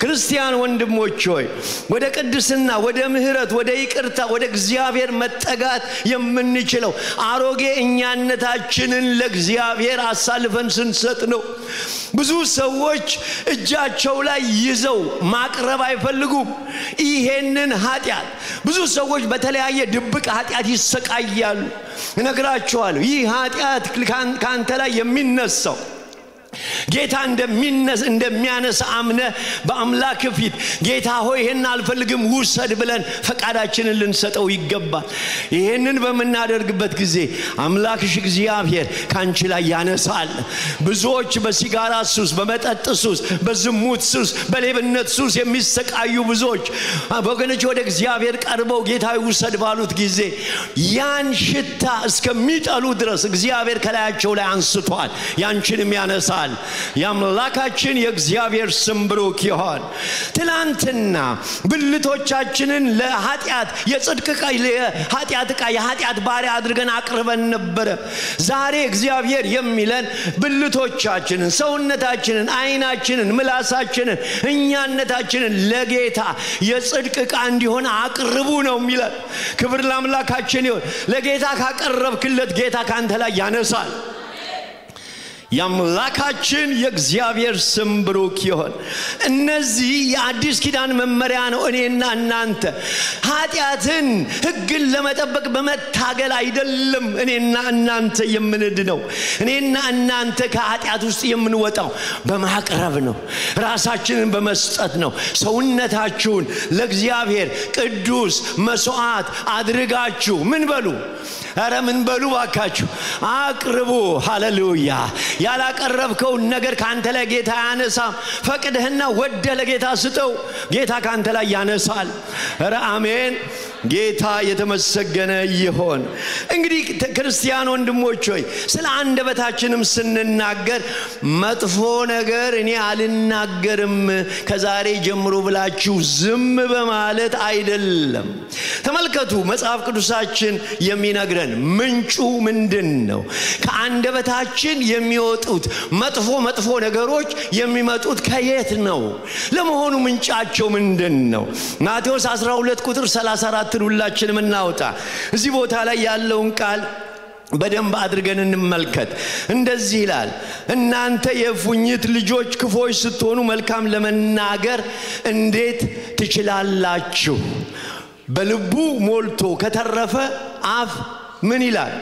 ክርስቲያን ወንድሞች ሆይ ወደ ቅድስና፣ ወደ ምህረት፣ ወደ ይቅርታ፣ ወደ እግዚአብሔር መጠጋት የምንችለው አሮጌ እኛነታችንን ለእግዚአብሔር አሳልፈን ስንሰጥ ነው። ብዙ ሰዎች እጃቸው ላይ ይዘው ማቅረብ አይፈልጉም ይሄንን ኃጢአት። ብዙ ሰዎች በተለያየ ድብቅ ኃጢአት ይሰቃያሉ። እነግራችኋለሁ፣ ይህ ኃጢአት ካንተ ላይ የሚነሳው ጌታ እንደሚያነሳ አምነ በአምላክ ፊት ጌታ ሆይ ይሄን አልፈልግም ውሰድ ብለን ፈቃዳችንን ልንሰጠው ይገባል። ይሄንን በመናደርግበት ጊዜ አምላክሽ እግዚአብሔር ካንቺ ላይ ያነሳል። ብዙዎች በሲጋራ ሱስ፣ በመጠጥ ሱስ፣ በዝሙት ሱስ፣ በሌብነት ሱስ የሚሰቃዩ ብዙዎች ወገኖች ወደ እግዚአብሔር ቀርበው ጌታ ውሰድ ባሉት ጊዜ ያን ሽታ እስከሚጠሉ ድረስ እግዚአብሔር ከላያቸው ላይ አንስቷል፣ ያንቺንም ያነሳል። የአምላካችን የእግዚአብሔር ስም ብሩክ ይሁን። ትላንትና ብልቶቻችንን ለኃጢአት የጽድቅ ዕቃ የኃጢአት ባሪያ አድርገን አቅርበን ነበር። ዛሬ እግዚአብሔር የሚለን ብልቶቻችንን፣ ሰውነታችንን፣ አይናችንን፣ ምላሳችንን፣ እኛነታችንን ለጌታ የጽድቅ ዕቃ እንዲሆን አቅርቡ ነው የሚለን። ክብር ለአምላካችን ይሁን። ለጌታ ካቀረብክለት ጌታ ካንተ ላይ ያነሳል። የአምላካችን የእግዚአብሔር ስም ብሩክ ይሁን። እነዚህ የአዲስ ኪዳን መመሪያ ነው። እኔና እናንተ ኃጢአትን ሕግን ለመጠበቅ በመታገል አይደለም እኔና እናንተ የምንድነው። እኔና እናንተ ከኃጢአት ውስጥ የምንወጣው በማቅረብ ነው፣ ራሳችንን በመስጠት ነው። ሰውነታችሁን ለእግዚአብሔር ቅዱስ መስዋዕት አድርጋችሁ ምን በሉ? ኧረ ምን በሉ ባካችሁ? አቅርቡ። ሃሌሉያ። ያላቀረብከው ነገር ካንተ ላይ ጌታ ያነሳም። ፈቅደህና ወደ ለጌታ ስጠው፣ ጌታ ካንተ ላይ ያነሳል። ኧረ አሜን። ጌታ የተመሰገነ ይሁን። እንግዲህ ክርስቲያን ወንድሞች ሆይ ስለ አንደበታችንም ስንናገር መጥፎ ነገር እኔ አልናገርም ከዛሬ ጀምሮ ብላችሁ ዝም በማለት አይደለም። ተመልከቱ መጽሐፍ ቅዱሳችን የሚነግረን ምንጩ ምንድነው? ከአንደበታችን የሚወጡት መጥፎ ነገሮች የሚመጡት ከየት ነው? ለመሆኑ ምንጫቸው ምንድነው? ማቴዎስ 12 ቁጥር 34 ሁላችንም እናውጣ። እዚህ ቦታ ላይ ያለውን ቃል በደንብ አድርገን እንመልከት። እንደዚህ ይላል፣ እናንተ የፉኝት ልጆች ክፎች ስትሆኑ መልካም ለመናገር እንዴት ትችላላችሁ? በልቡ ሞልቶ ከተረፈ አፍ ምን ይላል?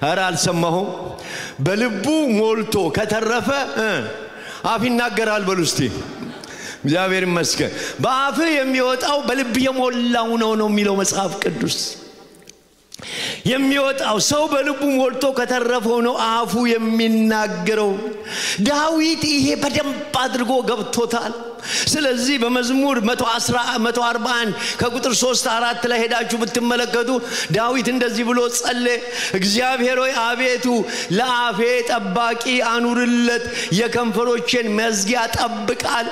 ኧረ አልሰማሁም። በልቡ ሞልቶ ከተረፈ አፍ ይናገራል በሉ እስቲ። እግዚአብሔር ይመስገን። በአፍ የሚወጣው በልብ የሞላው ነው የሚለው መጽሐፍ ቅዱስ። የሚወጣው ሰው በልቡ ሞልቶ ከተረፈው ነው አፉ የሚናገረው። ዳዊት ይሄ በደንብ አድርጎ ገብቶታል። ስለዚህ በመዝሙር 141 ከቁጥር 3-4 ላይ ሄዳችሁ ብትመለከቱ ዳዊት እንደዚህ ብሎ ጸለየ፣ እግዚአብሔር ሆይ አቤቱ ለአፌ ጠባቂ አኑርለት፣ የከንፈሮቼን መዝጊያ ጠብቃል።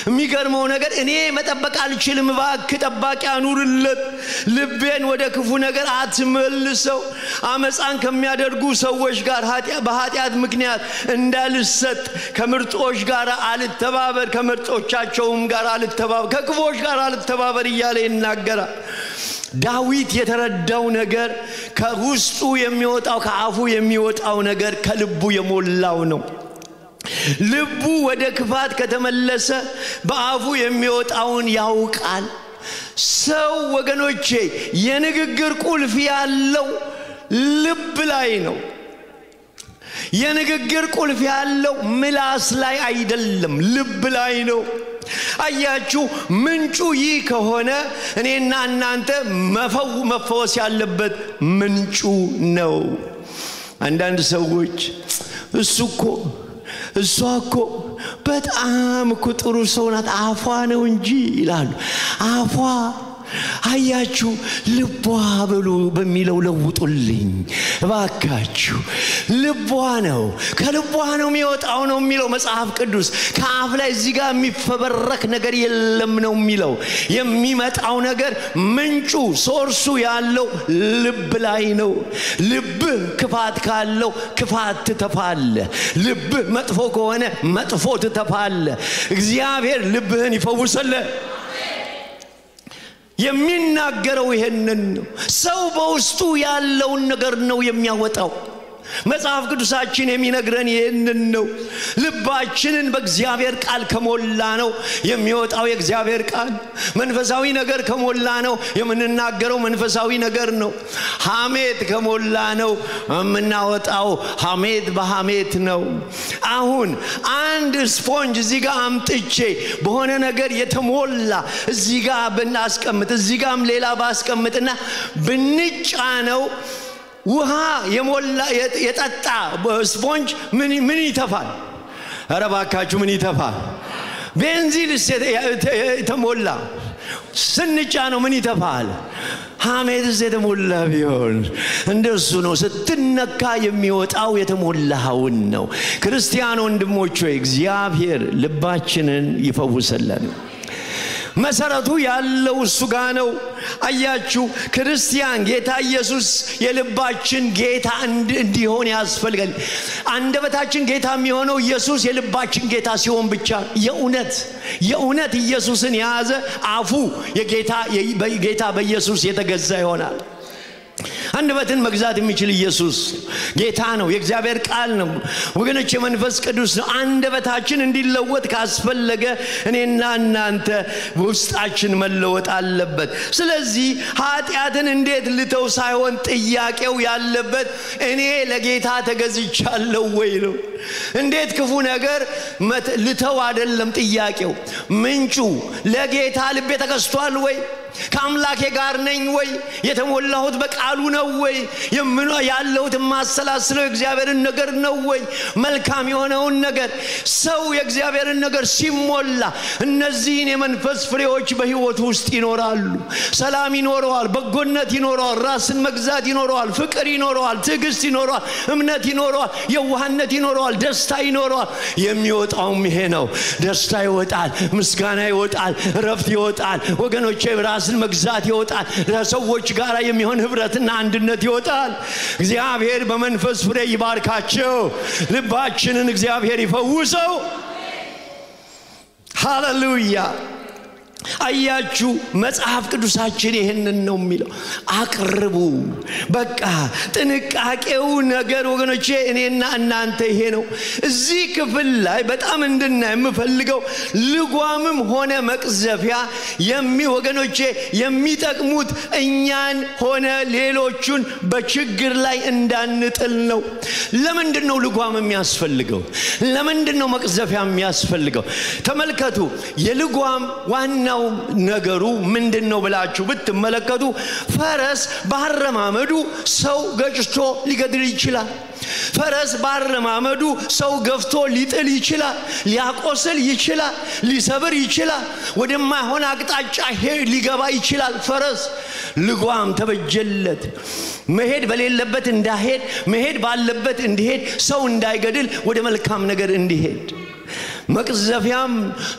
የሚገርመው ነገር እኔ መጠበቅ አልችልም፣ እባክህ ጠባቂ አኑርለት። ልቤን ወደ ክፉ ነገር አትመልሰው። አመፃን ከሚያደርጉ ሰዎች ጋር በኃጢአት ምክንያት እንዳልሰጥ፣ ከምርጦች ጋር አልተባበር፣ ከምርጦቻቸውም ጋር አልተባበር፣ ከክፎች ጋር አልተባበር እያለ ይናገራል። ዳዊት የተረዳው ነገር ከውስጡ የሚወጣው ከአፉ የሚወጣው ነገር ከልቡ የሞላው ነው። ልቡ ወደ ክፋት ከተመለሰ በአፉ የሚወጣውን ያውቃል። ሰው ወገኖቼ የንግግር ቁልፍ ያለው ልብ ላይ ነው። የንግግር ቁልፍ ያለው ምላስ ላይ አይደለም፣ ልብ ላይ ነው። አያችሁ፣ ምንጩ ይህ ከሆነ እኔና እናንተ መፈወስ ያለበት ምንጩ ነው። አንዳንድ ሰዎች እሷ እኮ በጣም እኮ ጥሩ ሰው ናት፣ አፏ ነው እንጂ ይላሉ። አፏ አያችሁ፣ ልቧ ብሉ በሚለው ለውጡልኝ እባካችሁ። ልቧ ነው፣ ከልቧ ነው የሚወጣው ነው የሚለው መጽሐፍ ቅዱስ። ከአፍ ላይ እዚህ ጋር የሚፈበረክ ነገር የለም ነው የሚለው። የሚመጣው ነገር ምንጩ ሶርሱ ያለው ልብ ላይ ነው። ልብ ክፋት ካለው ክፋት ትተፋለ። ልብ መጥፎ ከሆነ መጥፎ ትተፋለ። እግዚአብሔር ልብህን ይፈውስልህ። የሚናገረው ይሄንን ነው። ሰው በውስጡ ያለውን ነገር ነው የሚያወጣው። መጽሐፍ ቅዱሳችን የሚነግረን ይሄንን ነው። ልባችንን በእግዚአብሔር ቃል ከሞላ ነው የሚወጣው የእግዚአብሔር ቃል። መንፈሳዊ ነገር ከሞላ ነው የምንናገረው መንፈሳዊ ነገር ነው። ሐሜት ከሞላ ነው የምናወጣው ሐሜት በሐሜት ነው። አሁን አንድ ስፖንጅ እዚህ ጋር አምጥቼ በሆነ ነገር የተሞላ እዚህ ጋር ብናስቀምጥ እዚህ ጋርም ሌላ ባስቀምጥና ብንጫነው ውሃ የሞላ የጠጣ ስፖንጅ ምን ይተፋል? ኧረ እባካችሁ ምን ይተፋል? ቤንዚንስ የተሞላ ስንጫነው ምን ይተፋል? ሐሜትስ የተሞላ ቢሆን እንደሱ ነው። ስትነካ የሚወጣው የተሞላውን ነው። ክርስቲያን ወንድሞች ሆይ እግዚአብሔር ልባችንን ይፈውስልን። መሰረቱ ያለው እሱ ጋር ነው። አያችሁ፣ ክርስቲያን ጌታ ኢየሱስ የልባችን ጌታ እንዲሆን ያስፈልጋል። አንደበታችን ጌታ የሚሆነው ኢየሱስ የልባችን ጌታ ሲሆን ብቻ። የእውነት ኢየሱስን የያዘ አፉ የጌታ በኢየሱስ የተገዛ ይሆናል። አንደበትን መግዛት የሚችል ኢየሱስ ጌታ ነው። የእግዚአብሔር ቃል ነው ወገኖች፣ የመንፈስ ቅዱስ ነው። አንደበታችን እንዲለወጥ ካስፈለገ እኔና እናንተ ውስጣችን መለወጥ አለበት። ስለዚህ ኃጢአትን እንዴት ልተው ሳይሆን ጥያቄው ያለበት እኔ ለጌታ ተገዝቻለሁ ወይ ነው። እንዴት ክፉ ነገር ልተው አይደለም ጥያቄው። ምንጩ ለጌታ ልቤ ተገዝቷል ወይ? ከአምላኬ ጋር ነኝ ወይ የተሞላሁት በቃሉ ነው ወይ ያለሁት ማሰላስለው እግዚአብሔርን ነገር ነው ወይ መልካም የሆነውን ነገር ሰው የእግዚአብሔርን ነገር ሲሞላ እነዚህን የመንፈስ ፍሬዎች በህይወቱ ውስጥ ይኖራሉ ሰላም ይኖረዋል በጎነት ይኖረዋል ራስን መግዛት ይኖረዋል ፍቅር ይኖረዋል ትዕግስት ይኖረዋል እምነት ይኖረዋል የዋህነት ይኖረዋል ደስታ ይኖረዋል የሚወጣው ይሄ ነው ደስታ ይወጣል ምስጋና ይወጣል ረፍት ይወጣል ወገኖቼ ራስን መግዛት ይወጣል ለሰዎች ጋር የሚሆን ህብረትና አንድነት ይወጣል እግዚአብሔር በመንፈስ ፍሬ ይባርካቸው ልባችንን እግዚአብሔር ይፈውሰው ሃሌሉያ አያችሁ መጽሐፍ ቅዱሳችን ይሄንን ነው የሚለው አቅርቡ በቃ ጥንቃቄው ነገር ወገኖቼ እኔና እናንተ ይሄ ነው እዚህ ክፍል ላይ በጣም እንድናይ የምፈልገው ልጓምም ሆነ መቅዘፊያ ወገኖቼ የሚጠቅሙት እኛን ሆነ ሌሎቹን በችግር ላይ እንዳንጥል ነው ለምንድነው ልጓም የሚያስፈልገው ለምንድነው መቅዘፊያ የሚያስፈልገው ተመልከቱ የልጓም ዋና ነገሩ ምንድነው ብላችሁ ብትመለከቱ ፈረስ ባረማመዱ ሰው ገጭቶ ሊገድል ይችላል ፈረስ ባረማመዱ ሰው ገፍቶ ሊጥል ይችላል ሊያቆስል ይችላል ሊሰብር ይችላል ወደማይሆን አቅጣጫ ሊገባ ይችላል ፈረስ ልጓም ተበጀለት መሄድ በሌለበት እንዳይሄድ መሄድ ባለበት እንዲሄድ ሰው እንዳይገድል ወደ መልካም ነገር እንዲሄድ መቅዘፊያም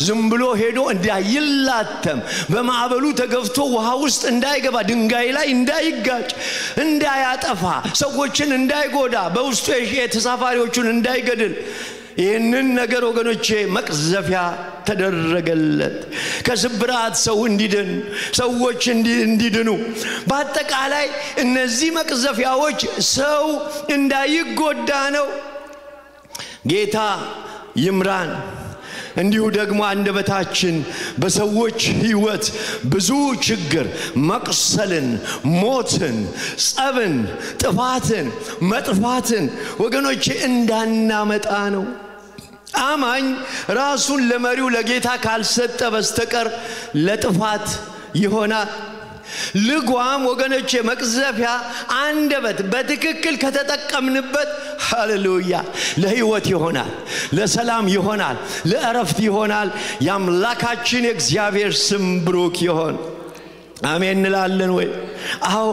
ዝም ብሎ ሄዶ እንዳይላተም በማዕበሉ ተገፍቶ ውሃ ውስጥ እንዳይገባ ድንጋይ ላይ እንዳይጋጭ እንዳያጠፋ ሰዎችን እንዳይጎዳ በውስጡ የተሳፋሪዎቹን እንዳይገድል ይህንን ነገር ወገኖቼ መቅዘፊያ ተደረገለት ከስብራት ሰው እንዲድን ሰዎች እንዲድኑ በአጠቃላይ እነዚህ መቅዘፊያዎች ሰው እንዳይጎዳ ነው ጌታ ይምራን እንዲሁ ደግሞ አንደበታችን በሰዎች ህይወት ብዙ ችግር መቅሰልን ሞትን ጸብን ጥፋትን መጥፋትን ወገኖቼ እንዳናመጣ ነው አማኝ ራሱን ለመሪው ለጌታ ካልሰጠ በስተቀር ለጥፋት ይሆናል ልጓም ወገኖቼ መቅዘፊያ አንደበት በትክክል ከተጠቀምንበት ሃሌሉያ ለህይወት ይሆናል ለሰላም ይሆናል ለእረፍት ይሆናል ያምላካችን የእግዚአብሔር ስም ብሩክ ይሁን አሜን እንላለን ወይ አዎ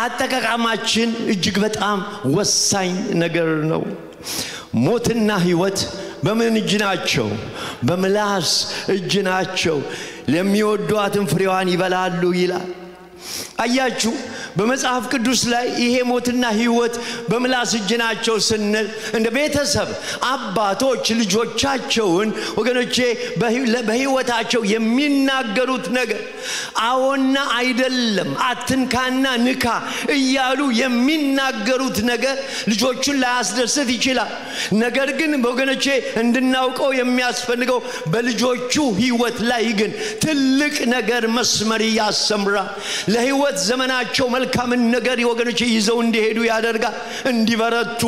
አጠቃቀማችን እጅግ በጣም ወሳኝ ነገር ነው ሞትና ህይወት በምን እጅ ናቸው በምላስ እጅ ናቸው ለሚወዷትን ፍሬዋን ይበላሉ ይላል አያችሁ በመጽሐፍ ቅዱስ ላይ ይሄ ሞትና ህይወት በምላስ እጅ ናቸው ስንል እንደ ቤተሰብ አባቶች ልጆቻቸውን ወገኖቼ በህይወታቸው የሚናገሩት ነገር አዎና አይደለም አትንካና ንካ እያሉ የሚናገሩት ነገር ልጆቹን ላያስደስት ይችላል ነገር ግን ወገኖቼ እንድናውቀው የሚያስፈልገው በልጆቹ ህይወት ላይ ግን ትልቅ ነገር መስመር ያሰምራል ለህይወት ዘመናቸው መልካም ነገር ወገኖቼ ይዘው እንዲሄዱ ያደርጋል እንዲበረቱ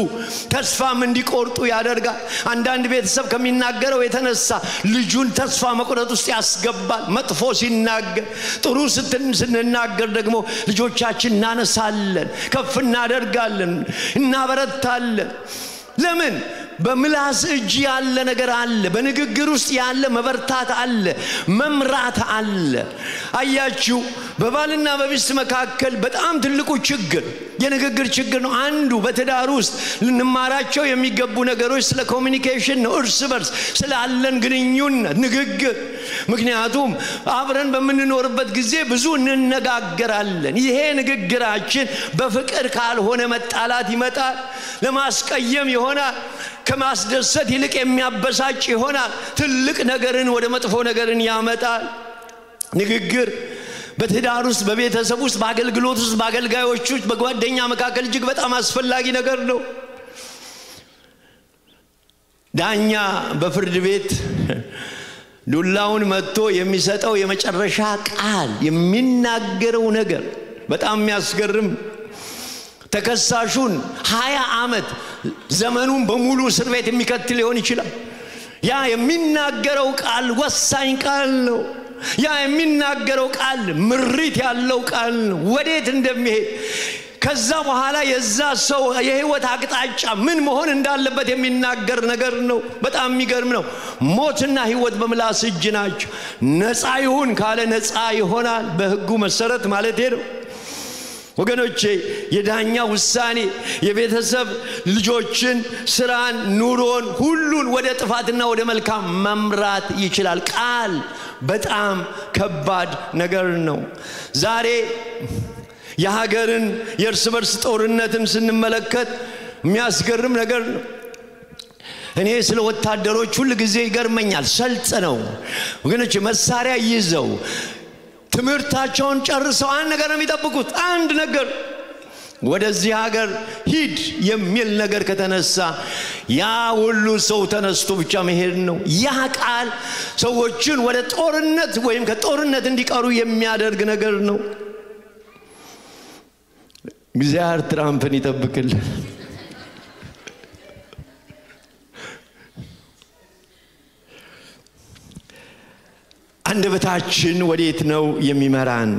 ተስፋም እንዲቆርጡ ያደርጋል አንዳንድ ቤተሰብ ከሚናገረው የተነሳ ልጁን ተስፋ መቁረጥ ውስጥ ያስገባል መጥፎ ሲናገር ጥሩ ስንናገር ደግሞ ልጆቻችን እናነሳለን ከፍ እናደርጋለን እናበረታለን ለምን በምላስ እጅ ያለ ነገር አለ በንግግር ውስጥ ያለ መበርታት አለ መምራት አለ አያችሁ በባልና በሚስት መካከል በጣም ትልቁ ችግር የንግግር ችግር ነው አንዱ በትዳር ውስጥ ልንማራቸው የሚገቡ ነገሮች ስለ ኮሙኒኬሽን ነው እርስ በርስ ስላለን ግንኙነት ንግግር ምክንያቱም አብረን በመንኖርበት ጊዜ ብዙ እንነጋገራለን ይሄ ንግግራችን በፍቅር ካልሆነ መጣላት ይመጣል ለማስቀየም ይሆናል ከማስደሰት ይልቅ የሚያበሳጭ ይሆናል ትልቅ ነገርን ወደ መጥፎ ነገርን ያመጣል ንግግር በትዳር ውስጥ በቤተሰብ ውስጥ በአገልግሎት ውስጥ በአገልጋዮች ውስጥ በጓደኛ መካከል እጅግ በጣም አስፈላጊ ነገር ነው ዳኛ በፍርድ ቤት ዱላውን መጥቶ የሚሰጠው የመጨረሻ ቃል የሚናገረው ነገር በጣም የሚያስገርም ተከሳሹን 20 ዓመት ዘመኑን በሙሉ እስር ቤት የሚከትል ሊሆን ይችላል ያ የሚናገረው ቃል ወሳኝ ቃል ነው ያ የሚናገረው ቃል ምሪት ያለው ቃል ነው ወዴት እንደሚሄድ ከዛ በኋላ የዛ ሰው የህይወት አቅጣጫ ምን መሆን እንዳለበት የሚናገር ነገር ነው በጣም የሚገርም ነው ሞትና ህይወት በምላስ እጅ ናቸው ነፃ ይሁን ካለ ነፃ ይሆናል በህጉ መሰረት ማለት ነው ወገኖቼ የዳኛ ውሳኔ የቤተሰብ ልጆችን ስራን ኑሮን ሁሉን ወደ ጥፋትና ወደ መልካም መምራት ይችላል ቃል በጣም ከባድ ነገር ነው ዛሬ የሀገርን የእርስ በርስ ጦርነትን ስንመለከት የሚያስገርም ነገር ነው እኔ ስለ ወታደሮች ሁሉ ጊዜ ይገርመኛል ሰልጥነው ወገኖቼ መሳሪያ ይዘው ትምህርታቸውን ጨርሰው አንድ ነገር ነው የሚጠብቁት አንድ ነገር ወደዚህ ሀገር ሂድ የሚል ነገር ከተነሳ ያ ሁሉ ሰው ተነስቶ ብቻ መሄድ ነው ያ ቃል ሰዎችን ወደ ጦርነት ወይም ከጦርነት እንዲቀሩ የሚያደርግ ነገር ነው እግዚአብሔር ትራምፕን ይጠብቅልን አንደበታችን ወዴት ነው የሚመራን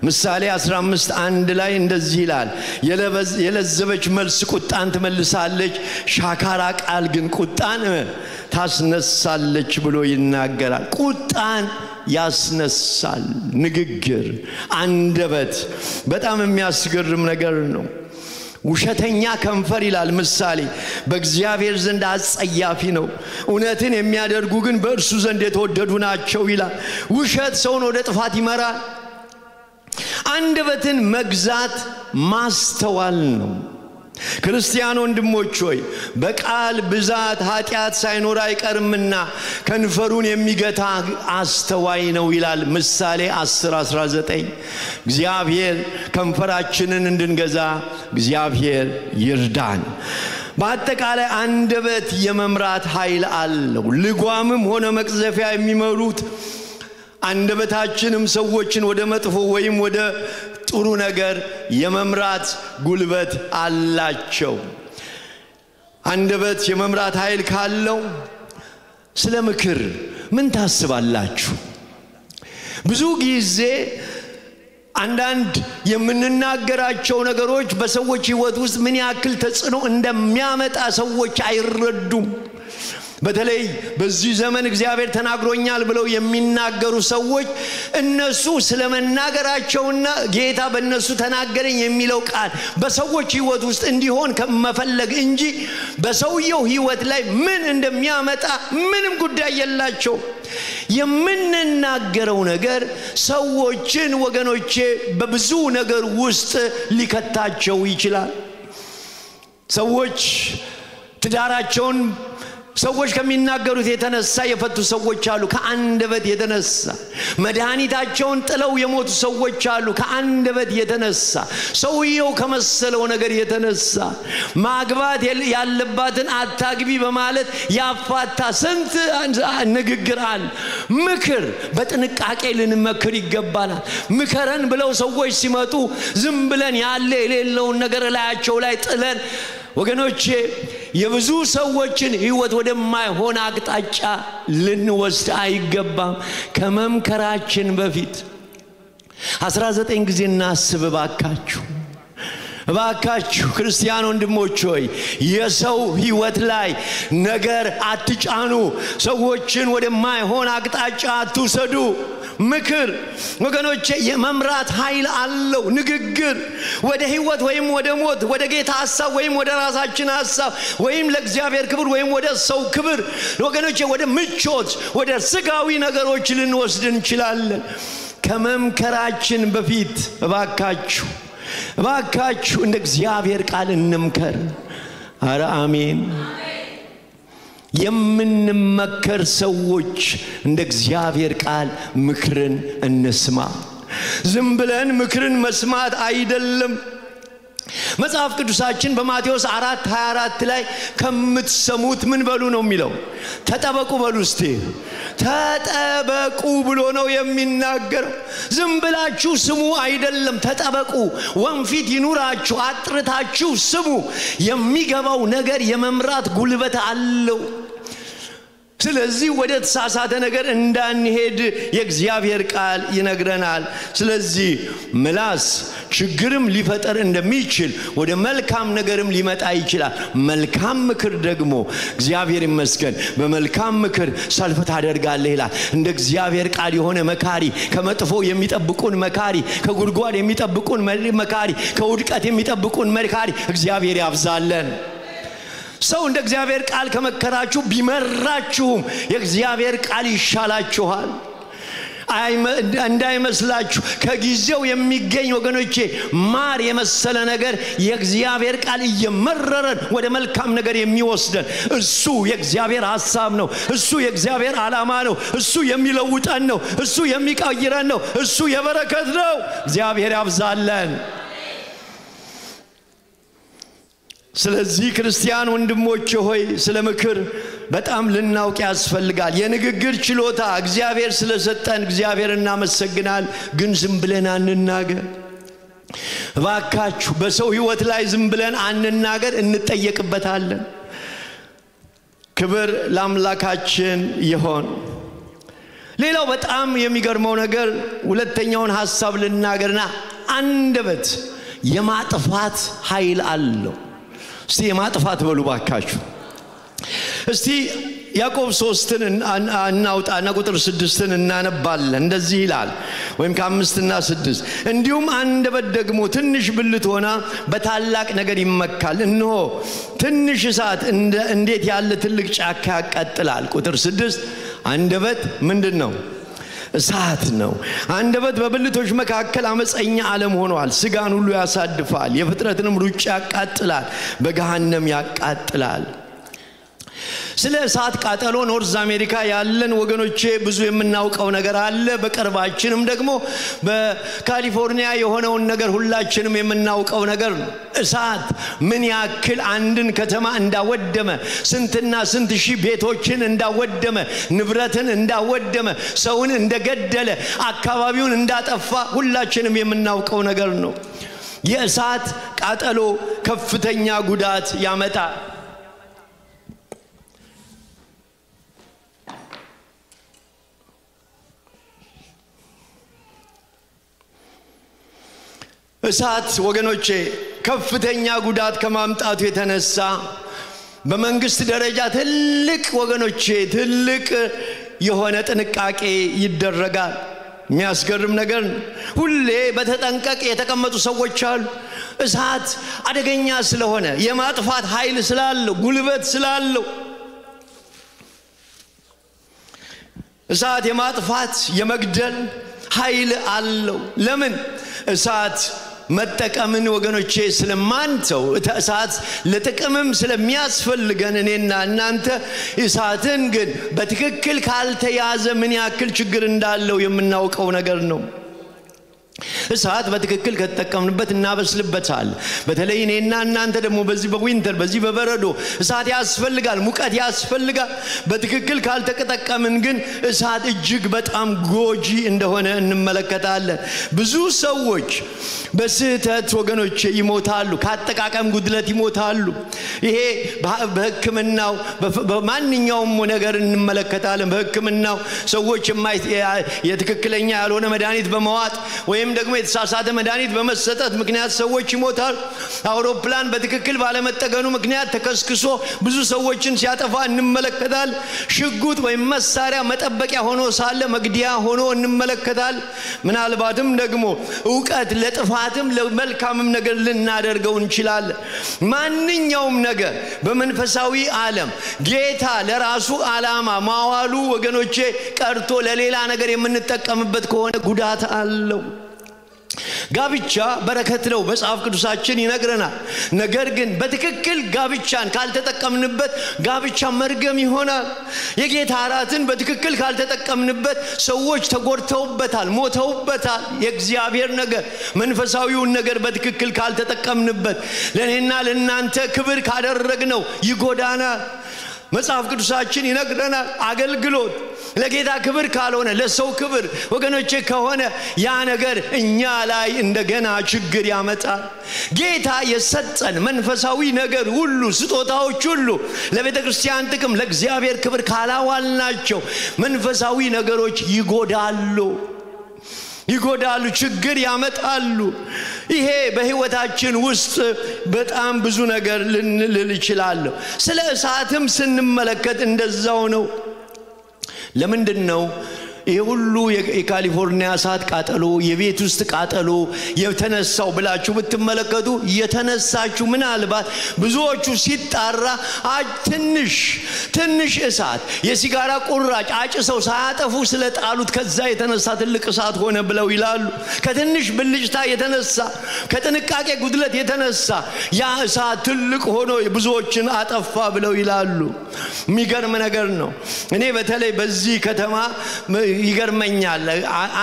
ምሳሌ 15:1 ላይ እንደዚህ ይላል የለዘበች መልስ ቁጣን ትመልሳለች ሻካራ ቃል ግን ቁጣን ታስነሳለች ብሎ ይናገራል ቁጣን ያስነሳል ንግግር አንደበት በጣም የሚያስገርም ነገር ነው ውሸተኛ ከንፈር ይላል ምሳሌ በእግዚአብሔር ዘንድ አጸያፊ ነው እውነትን የሚያደርጉ ግን በእርሱ ዘንድ የተወደዱ ናቸው ይላል ውሸት ሰውን ወደ ጥፋት ይመራል አንደበትን መግዛት ማስተዋል ነው ክርስቲያን ወንድሞች ሆይ በቃል ብዛት ኃጢያት ሳይኖር አይቀርምና ከንፈሩን የሚገታ አስተዋይ ነው ይላል ምሳሌ 10:19 እግዚአብሔር ከንፈራችንን እንድንገዛ እግዚአብሔር ይርዳን በአጠቃላይ አንደበት የመምራት ኃይል አለው ልጓምም ሆነ መቅዘፊያ የሚመሩት አንደበታችንም ሰዎችን ወደ መጥፎ ወይም ወደ ጥሩ ነገር የመምራት ጉልበት አላቸው አንደበት የመምራት ኃይል ካለው ስለ ምክር ምን ታስባላችሁ ብዙ ጊዜ አንዳንድ የምንናገራቸው ነገሮች በሰዎች ህይወት ውስጥ ምን ያክል ተጽዕኖ እንደሚያመጣ ሰዎች አይረዱም በተለይ በዚህ ዘመን እግዚአብሔር ተናግሮኛል ብለው የሚናገሩ ሰዎች እነሱ ስለመናገራቸውና ጌታ በእነሱ ተናገረኝ የሚለው ቃል በሰዎች ህይወት ውስጥ እንዲሆን ከመፈለግ እንጂ በሰውየው ህይወት ላይ ምን እንደሚያመጣ ምንም ጉዳይ የላቸው የምንናገረው ነገር ሰዎችን ወገኖቼ በብዙ ነገር ውስጥ ሊከታቸው ይችላል ሰዎች ትዳራቸውን ሰዎች ከሚናገሩት የተነሳ የፈቱ ሰዎች አሉ ከአንደበት የተነሳ መድኃኒታቸውን ጥለው የሞቱ ሰዎች አሉ ከአንደበት የተነሳ ሰውየው ከመሰለው ነገር የተነሳ ማግባት ያለባትን አታግቢ በማለት ያፋታ ስንት ንግግር አለ ምክር በጥንቃቄ ልንመክር ይገባናል ምከረን ብለው ሰዎች ሲመጡ ዝም ብለን ያለ የሌለውን ነገር ላያቸው ላይ ጥለን ወገኖቼ የብዙ ሰዎችን ህይወት ወደማይሆን አቅጣጫ ልንወስድ አይገባም ከመምከራችን በፊት 19 ጊዜ እናስብ ባካችሁ ክርስቲያን ወንድሞች ሆይ የሰው ህይወት ላይ ነገር አትጫኑ ሰዎችን ወደማይሆን አቅጣጫ አትውሰዱ ምክር ወገኖቼ የመምራት ኃይል አለው ንግግር ወደ ህይወት ወይም ወደ ሞት ወደ ጌታ ሐሳብ ወይም ወደ ራሳችን ሐሳብ ወይም ለእግዚአብሔር ክብር ወይም ወደ ሰው ክብር ወገኖቼ ወደ ምቾት ወደ ስጋዊ ነገሮች ልንወስድ እንችላለን ከመምከራችን በፊት ባካችሁ እንደ እግዚአብሔር ቃል እንምከር አረ አሜን የምንመከር ሰዎች እንደ እግዚአብሔር ቃል ምክርን እንስማ ዝም ብለን ምክርን መስማት አይደለም መጽሐፍ ቅዱሳችን በማቴዎስ 4:24 ላይ ከምትሰሙት ምን በሉ ነው የሚለው ተጠበቁ በሉ እስቲ ተጠበቁ ብሎ ነው የሚናገር ዝም ብላችሁ ስሙ አይደለም ተጠበቁ ወንፊት ይኑራችሁ አጥርታችሁ ስሙ የሚገባው ነገር የመምራት ጉልበት አለው ስለዚህ ወደ ተሳሳተ ነገር እንዳንሄድ የእግዚአብሔር ቃል ይነግረናል። ስለዚህ ምላስ ችግርም ሊፈጠር እንደሚችል ወደ መልካም ነገርም ሊመጣ ይችላል። መልካም ምክር ደግሞ እግዚአብሔር ይመስገን በመልካም ምክር ሰልፍ ታደርጋለህ ይላል። እንደ እግዚአብሔር ቃል የሆነ መካሪ፣ ከመጥፎ የሚጠብቁን መካሪ፣ ከጉድጓድ የሚጠብቁን መካሪ፣ ከውድቀት የሚጠብቁን መካሪ እግዚአብሔር ያብዛለን። ሰው እንደ እግዚአብሔር ቃል ከመከራችሁ ቢመራችሁም የእግዚአብሔር ቃል ይሻላችኋል። እንዳይመስላችሁ ከጊዜው የሚገኝ ወገኖቼ ማር የመሰለ ነገር የእግዚአብሔር ቃል እየመረረን ወደ መልካም ነገር የሚወስደን እሱ የእግዚአብሔር ሐሳብ ነው። እሱ የእግዚአብሔር ዓላማ ነው። እሱ የሚለውጠን ነው። እሱ የሚቀይረን ነው። እሱ የበረከት ነው። እግዚአብሔር ያብዛለን። ስለዚህ ክርስቲያን ወንድሞቼ ሆይ ስለ ምክር በጣም ልናውቅ ያስፈልጋል። የንግግር ችሎታ እግዚአብሔር ስለሰጠን እግዚአብሔር እናመሰግናል። ግን ዝም ብለን አንናገር እባካችሁ። በሰው ሕይወት ላይ ዝም ብለን አንናገር፣ እንጠየቅበታለን። ክብር ለአምላካችን ይሁን። ሌላው በጣም የሚገርመው ነገር ሁለተኛውን ሐሳብ ልናገርና አንደበት የማጥፋት ኃይል አለው። እስቲ የማጥፋት በሉ ባካችሁ። እስቲ ያዕቆብ 3ን እናውጣና ቁጥር 6ን እናነባለን። እንደዚህ ይላል ወይም ከ5 እና 6 እንዲሁም አንደበት ደግሞ ትንሽ ብልት ሆና በታላቅ ነገር ይመካል። እነሆ ትንሽ እሳት እንዴት ያለ ትልቅ ጫካ ያቃጥላል። ቁጥር 6 አንደበት ምንድነው? እሳት ነው። አንደበት በብልቶች መካከል አመፀኛ ዓለም ሆኗል። ስጋን ሁሉ ያሳድፋል፣ የፍጥረትንም ሩጫ ያቃጥላል፣ በገሃነም ያቃጥላል። ስለ እሳት ቃጠሎ ኖርዝ አሜሪካ ያለን ወገኖቼ ብዙ የምናውቀው ነገር አለ። በቅርባችንም ደግሞ በካሊፎርኒያ የሆነውን ነገር ሁላችንም የምናውቀው ነገር ነው። እሳት ምን ያክል አንድን ከተማ እንዳወደመ፣ ስንትና ስንት ሺህ ቤቶችን እንዳወደመ፣ ንብረትን እንዳወደመ፣ ሰውን እንደገደለ፣ አካባቢውን እንዳጠፋ ሁላችንም የምናውቀው ነገር ነው። የእሳት ቃጠሎ ከፍተኛ ጉዳት ያመጣል። እሳት ወገኖቼ ከፍተኛ ጉዳት ከማምጣቱ የተነሳ በመንግስት ደረጃ ትልቅ ወገኖቼ ትልቅ የሆነ ጥንቃቄ ይደረጋል። የሚያስገርም ነገር ሁሌ በተጠንቀቅ የተቀመጡ ሰዎች አሉ። እሳት አደገኛ ስለሆነ የማጥፋት ኃይል ስላለው ጉልበት ስላለው እሳት የማጥፋት የመግደል ኃይል አለው። ለምን? እሳት መጠቀምን ወገኖቼ ስለማንተው እሳት ለጥቅምም ስለሚያስፈልገን እኔና እናንተ እሳትን ግን በትክክል ካልተያዘ ምን ያክል ችግር እንዳለው የምናውቀው ነገር ነው። እሳት በትክክል ከተጠቀምንበት እናበስልበታል። በተለይ እኔና እናንተ ደግሞ በዚህ በዊንተር በዚህ በበረዶ እሳት ያስፈልጋል፣ ሙቀት ያስፈልጋል። በትክክል ካልተጠቀምን ግን እሳት እጅግ በጣም ጎጂ እንደሆነ እንመለከታለን። ብዙ ሰዎች በስህተት ወገኖቼ ይሞታሉ፣ ከአጠቃቀም ጉድለት ይሞታሉ። ይሄ በሕክምናው በማንኛውም ነገር እንመለከታለን። በሕክምናው ሰዎች የትክክለኛ ያልሆነ መድኃኒት በመዋጥ ወይም ደግሞ የተሳሳተ መድኃኒት በመሰጠት ምክንያት ሰዎች ይሞታሉ። አውሮፕላን በትክክል ባለመጠገኑ ምክንያት ተከስክሶ ብዙ ሰዎችን ሲያጠፋ እንመለከታለን። ሽጉጥ ወይም መሳሪያ መጠበቂያ ሆኖ ሳለ መግደያ ሆኖ እንመለከታለን። ምናልባትም ደግሞ ዕውቀት ለጥፋትም ለመልካምም ነገር ልናደርገው እንችላለን። ማንኛውም ነገር በመንፈሳዊ ዓለም ጌታ ለራሱ ዓላማ ማዋሉ ወገኖቼ ቀርቶ ለሌላ ነገር የምንጠቀምበት ከሆነ ጉዳት አለው። ጋብቻ በረከት ነው መጽሐፍ ቅዱሳችን ይነግረናል። ነገር ግን በትክክል ጋብቻን ካልተጠቀምንበት ጋብቻ መርገም ይሆናል። የጌታ እራትን በትክክል ካልተጠቀምንበት ሰዎች ተጎድተውበታል፣ ሞተውበታል። የእግዚአብሔር ነገር መንፈሳዊውን ነገር በትክክል ካልተጠቀምንበት ለኔና ለናንተ ክብር ካደረግነው ይጎዳናል። መጽሐፍ ቅዱሳችን ይነግረናል። አገልግሎት ለጌታ ክብር ካልሆነ ለሰው ክብር ወገኖቼ ከሆነ ያ ነገር እኛ ላይ እንደገና ችግር ያመጣል። ጌታ የሰጠን መንፈሳዊ ነገር ሁሉ ስጦታዎች ሁሉ ለቤተክርስቲያን ጥቅም ለእግዚአብሔር ክብር ካላዋልናቸው መንፈሳዊ ነገሮች ይጎዳሉ፣ ችግር ያመጣሉ። ይሄ በህይወታችን ውስጥ በጣም ብዙ ነገር ልንል ይችላል። ስለ እሳትም ስንመለከት እንደዛው ነው። ለምንድነው ይሄ ሁሉ የካሊፎርኒያ እሳት ቃጠሎ የቤት ውስጥ ቃጠሎ የተነሳው ብላችሁ ብትመለከቱ የተነሳችሁ ምናልባት ብዙዎቹ ሲጣራ ትንሽ እሳት የሲጋራ ቁራጭ አጭሰው ሳያጠፉ ስለጣሉት ከዛ የተነሳ ትልቅ እሳት ሆነ ብለው ይላሉ። ከትንሽ ብልጭታ የተነሳ ከጥንቃቄ ጉድለት የተነሳ ያ እሳት ትልቅ ሆኖ ብዙዎችን አጠፋ ብለው ይላሉ። የሚገርም ነገር ነው። እኔ በተለይ በዚህ ከተማ ይገርመኛል።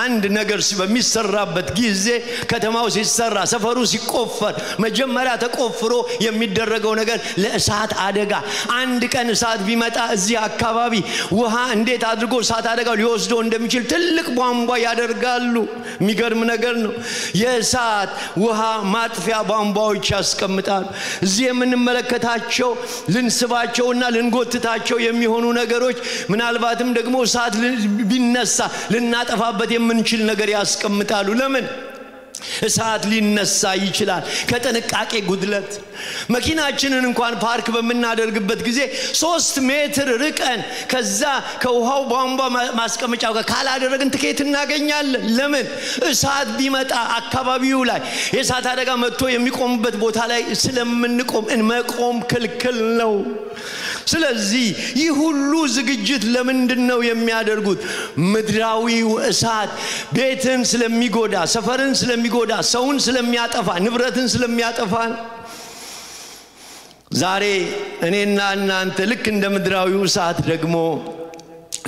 አንድ ነገር በሚሰራበት ጊዜ ከተማው ሲሰራ ሰፈሩ ሲቆፈር መጀመሪያ ተቆፍሮ የሚደረገው ነገር ለእሳት አደጋ አንድ ቀን እሳት ቢመጣ እዚህ አካባቢ ውሃ እንዴት አድርጎ እሳት አደጋው ሊወስደው እንደሚችል ትልቅ ቧንቧ ያደርጋሉ። የሚገርም ነገር ነው። የእሳት ውሃ ማጥፊያ ቧንቧዎች ያስቀምጣሉ። እዚህ የምንመለከታቸው ልንስባቸውና ልንጎትታቸው የሚሆኑ ነገሮች ምናልባትም ደግሞ እሳት ቢነሳ ልናጠፋበት የምንችል ነገር ያስቀምጣሉ። ለምን? እሳት ሊነሳ ይችላል ከጥንቃቄ ጉድለት። መኪናችንን እንኳን ፓርክ በመናደርግበት ጊዜ 3 ሜትር ርቀን ከዛ ከውሃው ቧንቧ ማስቀመጫው ጋር ካላደረግን ትኬት እናገኛለን። ለምን? እሳት ቢመጣ አካባቢው ላይ የእሳት አደጋ መጥቶ የሚቆምበት ቦታ ላይ ስለምንቆም መቆም ክልክል ነው። ስለዚህ ይህ ሁሉ ዝግጅት ለምንድነው የሚያደርጉት? ምድራዊው እሳት ቤትን ስለሚጎዳ፣ ሰፈርን ስለሚጎዳ፣ ሰውን ስለሚያጠፋ፣ ንብረትን ስለሚያጠፋ። ዛሬ እኔና እናንተ ልክ እንደ ምድራዊው እሳት ደግሞ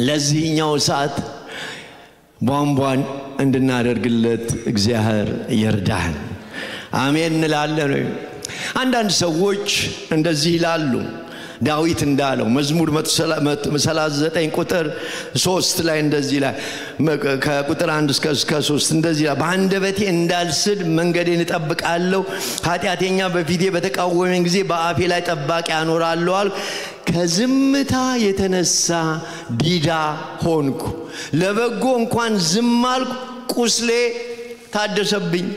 ለዚህኛው እሳት ቧንቧን እንድናደርግለት እግዚአብሔር ይርዳን። አሜን እንላለን። አንዳንድ ሰዎች እንደዚህ ይላሉ። ዳዊት እንዳለው መዝሙር 139 ቁጥር 3 ላይ እንደዚህ ላይ ከቁጥር 1 እስከ 3 እንደዚህ ላይ በአንደበቴ እንዳልስድ መንገዴን እጠብቃለሁ፣ ኃጢአተኛ በፊቴ በተቃወመኝ ጊዜ በአፌ ላይ ጠባቂ አኖራለሁ አልኩ። ከዝምታ የተነሳ ዲዳ ሆንኩ፣ ለበጎ እንኳን ዝም አልኩ። ቁስሌ ታደሰብኝ፣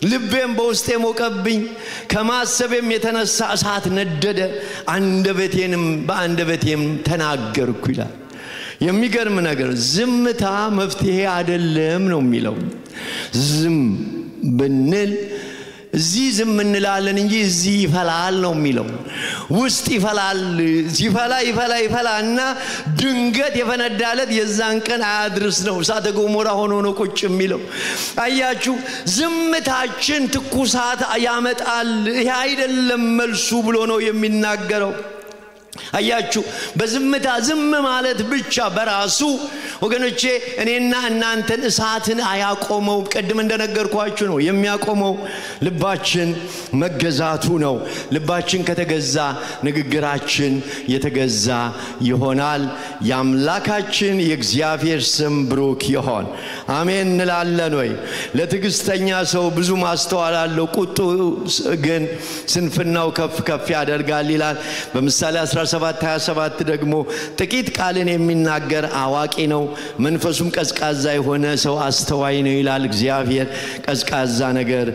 ልቤም በውስጤ ሞቀብኝ፣ ከማሰቤም የተነሳ እሳት ነደደ፣ በአንደበቴም ተናገርኩ ይላል። የሚገርም ነገር ዝምታ መፍትሄ አይደለም ነው የሚለው። ዝም ብንል እዚህ ዝም እንላለን እንጂ እዚህ ይፈላል ነው የሚለው። ውስጥ ይፈላል፣ ይፈላና ድንገት የፈነዳለት የዛን ቀን አያድርስ ነው። እሳተ ገሞራ ሆኖ ነው ቁጭ የሚለው። አያችሁ፣ ዝምታችን ትኩሳት ያመጣል። ይሄ አይደለም መልሱ ብሎ ነው የሚናገረው። አያችሁ፣ በዝምታ ዝም ማለት ብቻ በራሱ ወገኖቼ እኔና እናንተን እሳትን አያቆመው። ቀድም እንደነገርኳችሁ ነው የሚያቆመው ልባችን መገዛቱ ነው። ልባችን ከተገዛ ንግግራችን የተገዛ ይሆናል። የአምላካችን የእግዚአብሔር ስም ብሩክ ይሁን። አሜን እንላለን ወይ? ለትዕግስተኛ ሰው ብዙ ማስተዋል አለው፣ ቁጡ ግን ስንፍናው ከፍ ያደርጋል ይላል። በምሳሌ 17:27 ደግሞ ጥቂት ቃልን የሚናገር አዋቂ ነው፣ መንፈሱም ቀዝቃዛ የሆነ ሰው አስተዋይ ነው ይላል። እግዚአብሔር ቀዝቃዛ ነገር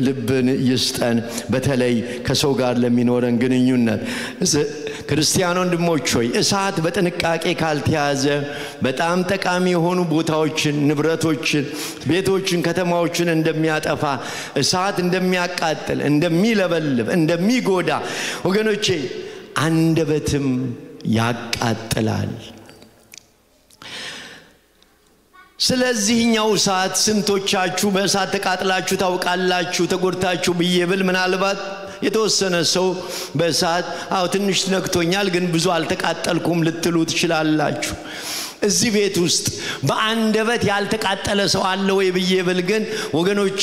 ልብን ይስጠን፣ በተለይ ከሰው ጋር ለሚኖረን ግንኙነት። ክርስቲያን ወንድሞች ሆይ እሳት በጥንቃቄ ካልተያዘ በጣም ጠቃሚ የሆኑ ቦታዎችን፣ ንብረቶችን፣ ቤቶችን፣ ከተማዎችን እንደሚያጠፋ፣ እሳት እንደሚያቃጥል፣ እንደሚለበልብ፣ እንደሚጎዳ ወገኖቼ አንደበትም ያቃጥላል። ስለዚህኛው እሳት ስንቶቻችሁ በእሳት ተቃጥላችሁ ታውቃላችሁ? ተጎድታችሁ ብዬብል ምናልባት የተወሰነ ሰው በእሳት ትንሽ ነክቶኛል ግን ብዙ አልተቃጠልኩም ልትሉ ትችላላችሁ። እዚህ ቤት ውስጥ በአንደበት ያልተቃጠለ ሰው አለ ወይ ብዬብል ግን ወገኖቼ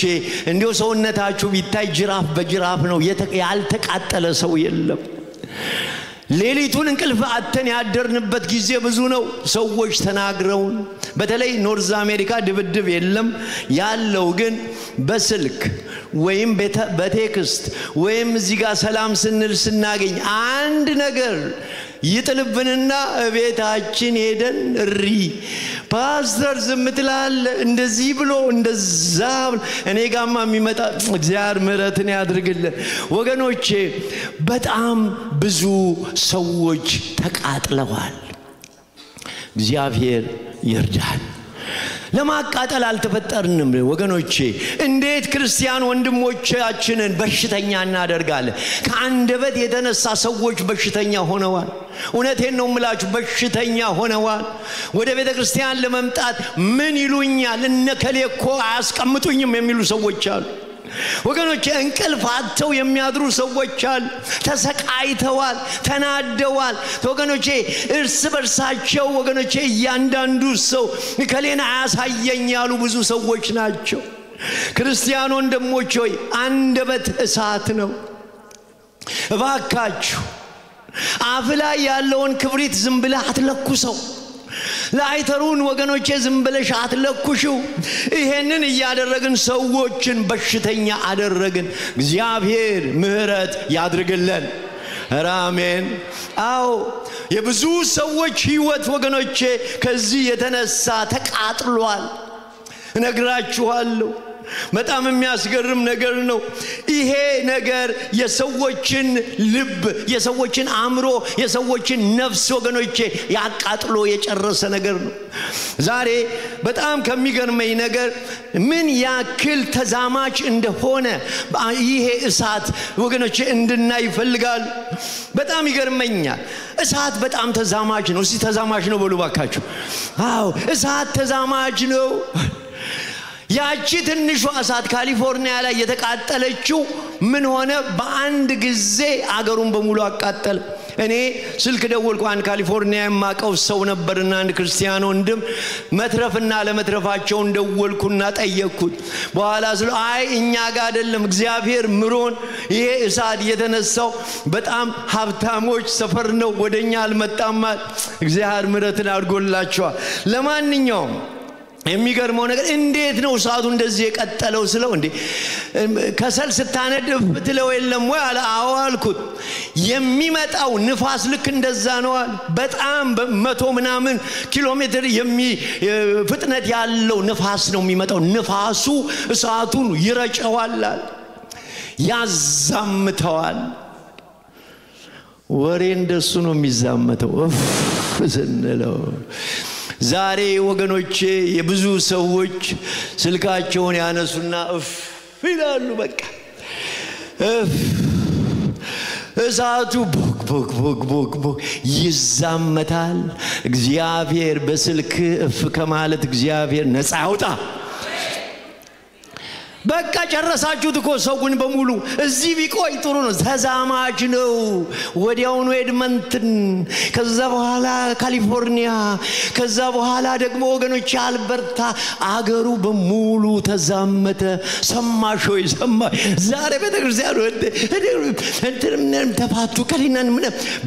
እንዲው ሰውነታችሁ ቢታይ ጅራፍ በጅራፍ ነው፣ ያልተቃጠለ ሰው የለም። ሌሊቱን እንቅልፍ አጥተን ያደርንበት ጊዜ ብዙ ነው ሰዎች ተናግረውን በተለይ ኖርዝ አሜሪካ ድብድብ የለም ያለው ግን በስልክ ወይም በቴክስት ወይም እዚህ ጋር ሰላም ስንል ስናገኝ አንድ ነገር ይጥልብንና ቤታችን ሄደን እሪ ፓስተር ዝምትላል እንደዚህ ብሎ እንደዛ እኔ ጋማ የሚመጣ እግዚአብሔር ምሕረትን ያድርግልን ወገኖቼ በጣም ብዙ ሰዎች ተቃጥለዋል እግዚአብሔር ይርዳን ለማቃጠል አልተፈጠርንም ወገኖቼ እንዴት ክርስቲያን ወንድሞቻችንን በሽተኛ እናደርጋለን ከአንደበት የተነሳ ሰዎች በሽተኛ ሆነዋል እውነቴን ነው የምላችሁ በሽተኛ ሆነዋል ወደ ቤተ ክርስቲያን ለመምጣት ምን ይሉኛል እነከሌኮ አያስቀምጡኝም የሚሉ ሰዎች አሉ ወገኖቼ እንቅልፍ አጥተው የሚያድሩ ሰዎች አሉ ተሰቃይተዋል ተናደዋል ወገኖቼ እርስ በርሳቸው ወገኖቼ እያንዳንዱ ሰው ከሌና ያሳየኝ ያሉ ብዙ ሰዎች ናቸው ክርስቲያን ወንድሞች ሆይ አንደበት እሳት ነው እባካችሁ አፍ ላይ ያለውን ክብሪት ዝም ብለህ አትለኩሰው ላይተሩን ወገኖቼ ዝም ብለሽ አትለኩሽው ይሄንን ያደረግን ሰዎችን በሽተኛ አደረግን እግዚአብሔር ምህረት ያድርግልን አሜን አው የብዙ ሰዎች ህይወት ወገኖቼ ከዚህ የተነሳ ተቃጥሏል እነግራችኋለሁ በጣም የሚያስገርም ነገር ነው ይሄ ነገር የሰዎችን ልብ የሰዎችን አእምሮ የሰዎችን ነፍስ ወገኖቼ ያቃጥሎ የጨረሰ ነገር ነው ዛሬ በጣም ከሚገርመኝ ነገር ምን ያክል ተዛማች እንደሆነ ይሄ እሳት ወገኖቼ እንድናይ ይፈልጋል በጣም ይገርመኛል እሳት በጣም ተዛማች ነው እስቲ ተዛማች ነው በሉ ባካችሁ አው እሳት ተዛማች ነው ያቺ ትንሿ እሳት ካሊፎርኒያ ላይ የተቃጠለችው ምን ሆነ በአንድ ጊዜ አገሩን በሙሉ አቃጠለ እኔ ስልክ ደወልኩ አንድ ካሊፎርኒያ የማቀው ሰው ነበርና አንድ ክርስቲያን ወንድም መትረፍና ለመትረፋቸው ደወልኩና ጠየቅኩት በኋላ ስለ አይ እኛ ጋር አይደለም እግዚአብሔር ምሮን ይሄ እሳት የተነሳው በጣም ሀብታሞች ሰፈር ነው ወደኛ አልመጣም እግዚአብሔር ምሕረትን አድርጎላቸዋል ለማንኛውም የሚገርመው ነገር እንዴት ነው እሳቱ እንደዚህ የቀጠለው ስለው እንዴ ከሰል ስታነድፍ ትለው የለም ወይ አልኩት የሚመጣው ንፋስ ልክ እንደዛ ነው በጣም በመቶ ምናምን ኪሎ ሜትር ፍጥነት ያለው ንፋስ ነው የሚመጣው ንፋሱ እሳቱን ይረጨዋል ያዛምተዋል ወሬ እንደሱ ነው የሚዛመተው ዘነለው ዛሬ ወገኖቼ የብዙ ሰዎች ስልካቸውን ያነሱና ይላሉ በቃ እሳቱ ቦክ ይዛመታል እግዚአብሔር በስልክ ከማለት እግዚአብሔር ነፃ ያውጣ በቃ ጨረሳችሁት እኮ ሰውን በሙሉ እዚህ ቢቆይ ጥሩ ነው ተዛማች ነው ወዲያውኑ ኤድመንተን ከዛ በኋላ ካሊፎርኒያ ከዛ በኋላ ደግሞ ወገኖች አልበርታ አገሩ በሙሉ ተዛመተ ሰማሽ ወይ ዛሬ ቤተክርስቲያኑ ተፋቱ ከሊናን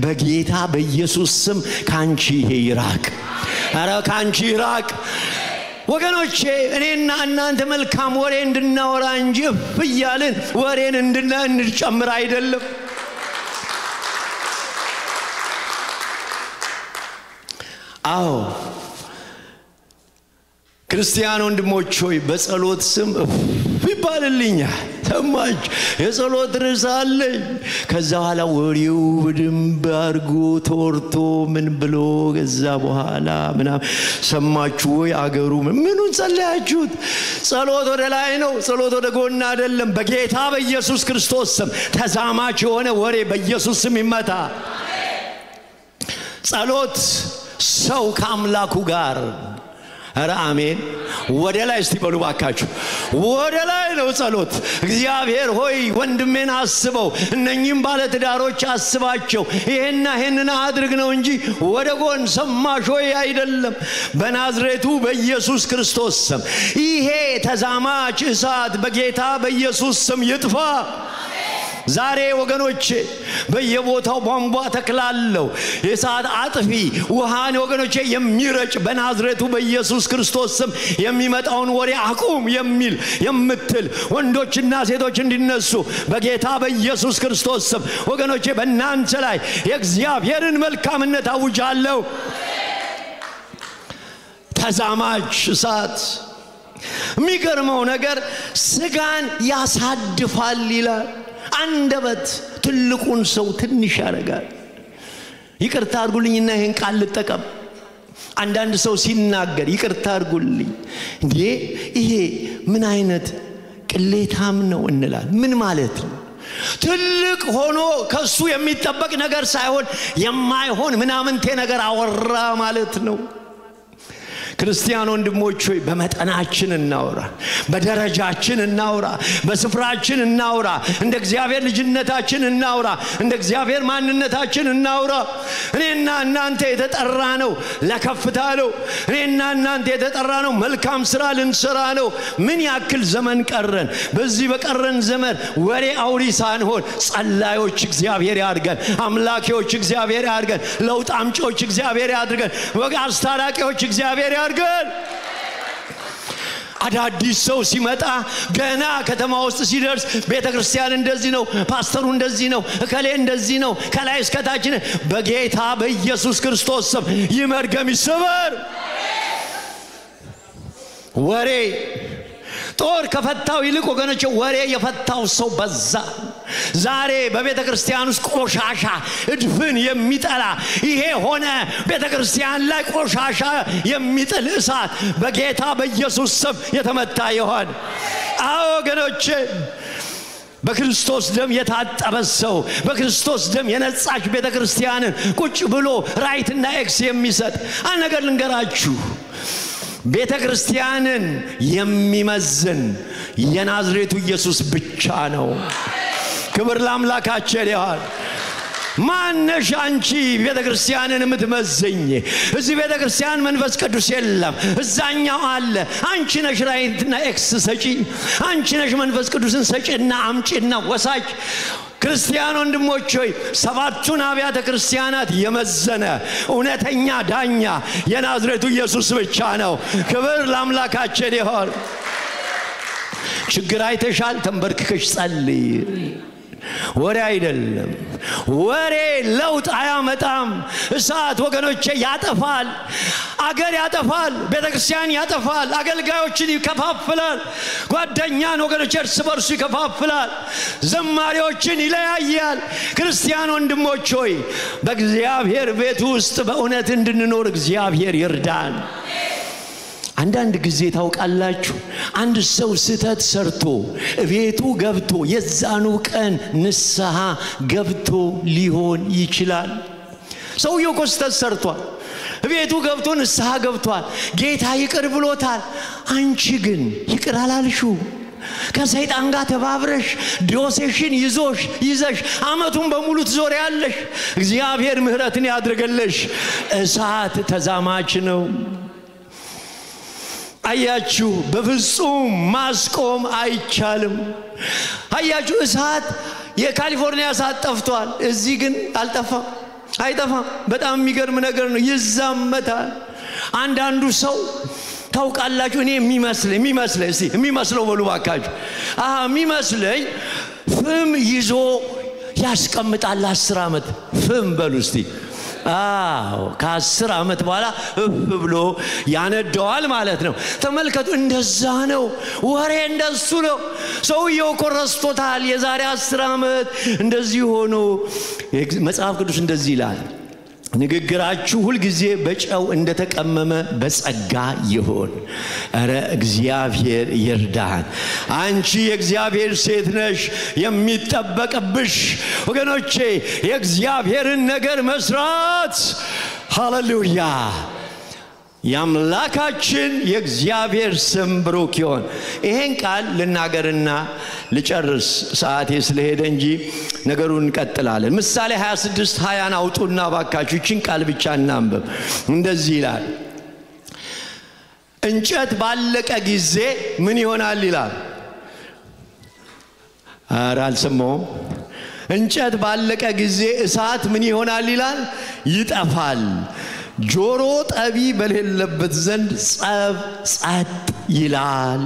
በጌታ በኢየሱስ ስም ካንቺ ይሄ ይራቅ አረ ካንቺ ይራቅ ወገኖቼ እኔና እናንተ መልካም ወሬ እንድናወራ እንጂ ፍያልን ወሬን እንድንጨምር አይደለም አዎ ክርስቲያን ወንድሞች ሆይ በጸሎት ስም ይባልልኛል ሰማች የጸሎት ርዕስ አለኝ ከዛ በኋላ ወሬው በደንብ አድርጎ ተወርቶ ምን ብሎ ከዛ በኋላ ምናምን ሰማችሁ ወይ አገሩ ምኑን ጸለያችሁት ጸሎት ወደ ላይ ነው ጸሎት ወደ ጎን አይደለም በጌታ በኢየሱስ ክርስቶስ ስም ተዛማች የሆነ ወሬ በኢየሱስ ስም ይመታ ጸሎት ሰው ከአምላኩ ጋር አረ አሜን ወደ ላይ እስቲ በሉ ባካችሁ ወደ ላይ ነው ጸሎት እግዚአብሔር ሆይ ወንድሜን አስበው እነኚህም ባለ ትዳሮች አስባቸው ይሄንን አድርግ ነው እንጂ ወደ ጎን ሰማሽ ሆይ አይደለም በናዝሬቱ በኢየሱስ ክርስቶስ ስም ይሄ ተዛማች እሳት በጌታ በኢየሱስ ስም ይጥፋ ዛሬ ወገኖቼ በየቦታው ቧንቧ ተክላለው የሰዓት አጥፊ ውሃን ወገኖቼ የሚረጭ በናዝሬቱ በኢየሱስ ክርስቶስ ስም የሚመጣውን ወሬ አቁም የሚል የምትል ወንዶችና ሴቶች እንዲነሱ በጌታ በኢየሱስ ክርስቶስ ስም ወገኖቼ በእናንተ ላይ የእግዚአብሔርን መልካምነት አውጃለሁ። ተዛማች እሳት የሚገርመው ነገር ስጋን ያሳድፋል ይላል። አንደበት ትልቁን ሰው ትንሽ ያደርጋል። ይቅርታ አድርጉልኝና ይሄን ቃል ልጠቀም። አንዳንድ ሰው ሲናገር ይቅርታ አድርጉልኝ እንዴ ይሄ ምን አይነት ቅሌታም ነው እንላለን። ምን ማለት ነው? ትልቅ ሆኖ ከሱ የሚጠበቅ ነገር ሳይሆን የማይሆን ምናምንቴ ነገር አወራ ማለት ነው። ክርስቲያን ወንድሞች ሆይ በመጠናችን እናውራ፣ በደረጃችን እናውራ፣ በስፍራችን እናውራ፣ እንደ እግዚአብሔር ልጅነታችን እናውራ፣ እንደ እግዚአብሔር ማንነታችን እናውራ። እኔና እናንተ የተጠራ ነው ለከፍታ ነው። እኔና እናንተ የተጠራ ነው መልካም ስራ ልንሰራ ነው። ምን ያክል ዘመን ቀረን? በዚህ በቀረን ዘመን ወሬ አውሪ ሳንሆን ጸላዮች እግዚአብሔር ያድርገን፣ አምላኪዎች እግዚአብሔር ያድርገን፣ ለውጥ አምጪዎች እግዚአብሔር ያድርገን፣ አስታራቂዎች እግዚአብሔር ያድርገን። አዳዲስ ሰው ሲመጣ ገና ከተማ ውስጥ ሲደርስ ቤተክርስቲያን እንደዚህ ነው፣ ፓስተሩ እንደዚህ ነው፣ እከሌ እንደዚህ ነው፣ ከላይ እስከ ታች በጌታ በኢየሱስ ክርስቶስ ስም ይመርገም ይሰበር። ወሬ ጦር ከፈታው ይልቅ ወገኖቼ ወሬ የፈታው ሰው በዛ። ዛሬ በቤተክርስቲያን ውስጥ ቆሻሻ እድፍን የሚጠላ ይሄ ሆነ። ቤተክርስቲያን ላይ ቆሻሻ የሚጥል እሳት በጌታ በኢየሱስ ስም የተመታ ይሆን። አዎ ወገኖቼ በክርስቶስ ደም የታጠበ ሰው በክርስቶስ ደም የነጻች ቤተክርስቲያንን ቁጭ ብሎ ራይትና ኤክስ የሚሰጥ አንድ ነገር ልንገራችሁ። ቤተክርስቲያንን የሚመዝን የናዝሬቱ ኢየሱስ ብቻ ነው። ክብር ለአምላካችን ይሁን። ማነሽ አንቺ ቤተክርስቲያንን የምትመዝኝ? እዚህ ቤተክርስቲያን መንፈስ ቅዱስ የለም፣ እዛኛው አለ። አንቺ ነሽ ራይትና ኤክስ ሰጪ፣ አንቺ ነሽ መንፈስ ቅዱስን ሰጪና አምጪና ወሳጅ። ክርስቲያን ወንድሞች ሆይ ሰባቱን አብያተ ክርስቲያናት የመዘነ እውነተኛ ዳኛ የናዝሬቱ ኢየሱስ ብቻ ነው። ክብር ለአምላካችን ይሁን። ችግር አይተሻል? ተንበርክከሽ ጸልይ። ወሬ አይደለም። ወሬ ለውጥ አያመጣም። እሳት ወገኖቼ ያጠፋል፣ አገር ያጠፋል፣ ቤተክርስቲያን ያጠፋል፣ አገልጋዮችን ይከፋፍላል፣ ጓደኛን ወገኖቼ እርስ በርሱ ይከፋፍላል፣ ዘማሪዎችን ይለያያል። ክርስቲያን ወንድሞች ሆይ በእግዚአብሔር ቤት ውስጥ በእውነት እንድንኖር እግዚአብሔር ይርዳን። አንዳንድ ጊዜ ታውቃላችሁ አንድ ሰው ስህተት ሰርቶ ቤቱ ገብቶ የዛኑ ቀን ንስሐ ገብቶ ሊሆን ይችላል። ሰውየው እኮ ስህተት ሰርቷል፣ ቤቱ ገብቶ ንስሐ ገብቷል፣ ጌታ ይቅር ብሎታል። አንቺ ግን ይቅር አላልሽው። ከሰይጣን ጋር ተባብረሽ ዲዮሴሽን ይዘሽ አመቱን በሙሉ ትዞሪያለሽ። እግዚአብሔር ምህረትን ያድርግልሽ። እሳት ተዛማች ነው። አያችሁ በፍጹም ማስቆም አይቻልም። አያችሁ እሳት የካሊፎርኒያ እሳት ጠፍቷል፣ እዚህ ግን አልጠፋም፣ አይጠፋም። በጣም የሚገርም ነገር ነው፣ ይዛመታል። አንዳንዱ ሰው ታውቃላችሁ እኔ የሚመስለኝ እስቲ የሚመስለው በሉ ባካችሁ። የሚመስለኝ ፍም ይዞ ያስቀምጣል 10 አመት ፍም በሉ እስቲ። ከ10 አመት በኋላ ብሎ ያነደዋል ማለት ነው። ተመልከቱ፣ እንደዛ ነው። ወሬ እንደሱ ነው። ሰውየው ኮረስቶታል። የዛሬ 10 አመት እንደዚህ ሆኖ መጽሐፍ ቅዱስ እንደዚህ ይላል፣ ንግግራችሁ ሁሉ ጊዜ በጨው እንደተቀመመ በጸጋ ይሁን። አረ እግዚአብሔር ይርዳን። አንቺ የእግዚአብሔር ሴት ነሽ። የሚጠበቅብሽ ወገኖቼ የእግዚአብሔርን ነገር መስራት። ሃሌሉያ! ያምላካችን የእግዚአብሔር ስም ብሩክ ይሁን። ይሄን ቃል ልናገርና ልጨርስ ሰዓቴ ስለሄደ እንጂ ነገሩን እንቀጥላለን። ምሳሌ 26:20 አውጡና ባካችሁ እቺን ቃል ብቻ እናንብብ። እንደዚህ ይላል፣ እንጨት ባለቀ ጊዜ ምን ይሆናል ይላል። አልሰማሁም። እንጨት ባለቀ ጊዜ እሳት ምን ይሆናል ይላል ይጠፋል ጆሮ ጠቢ በሌለበት ዘንድ ጸብ ጸጥ ይላል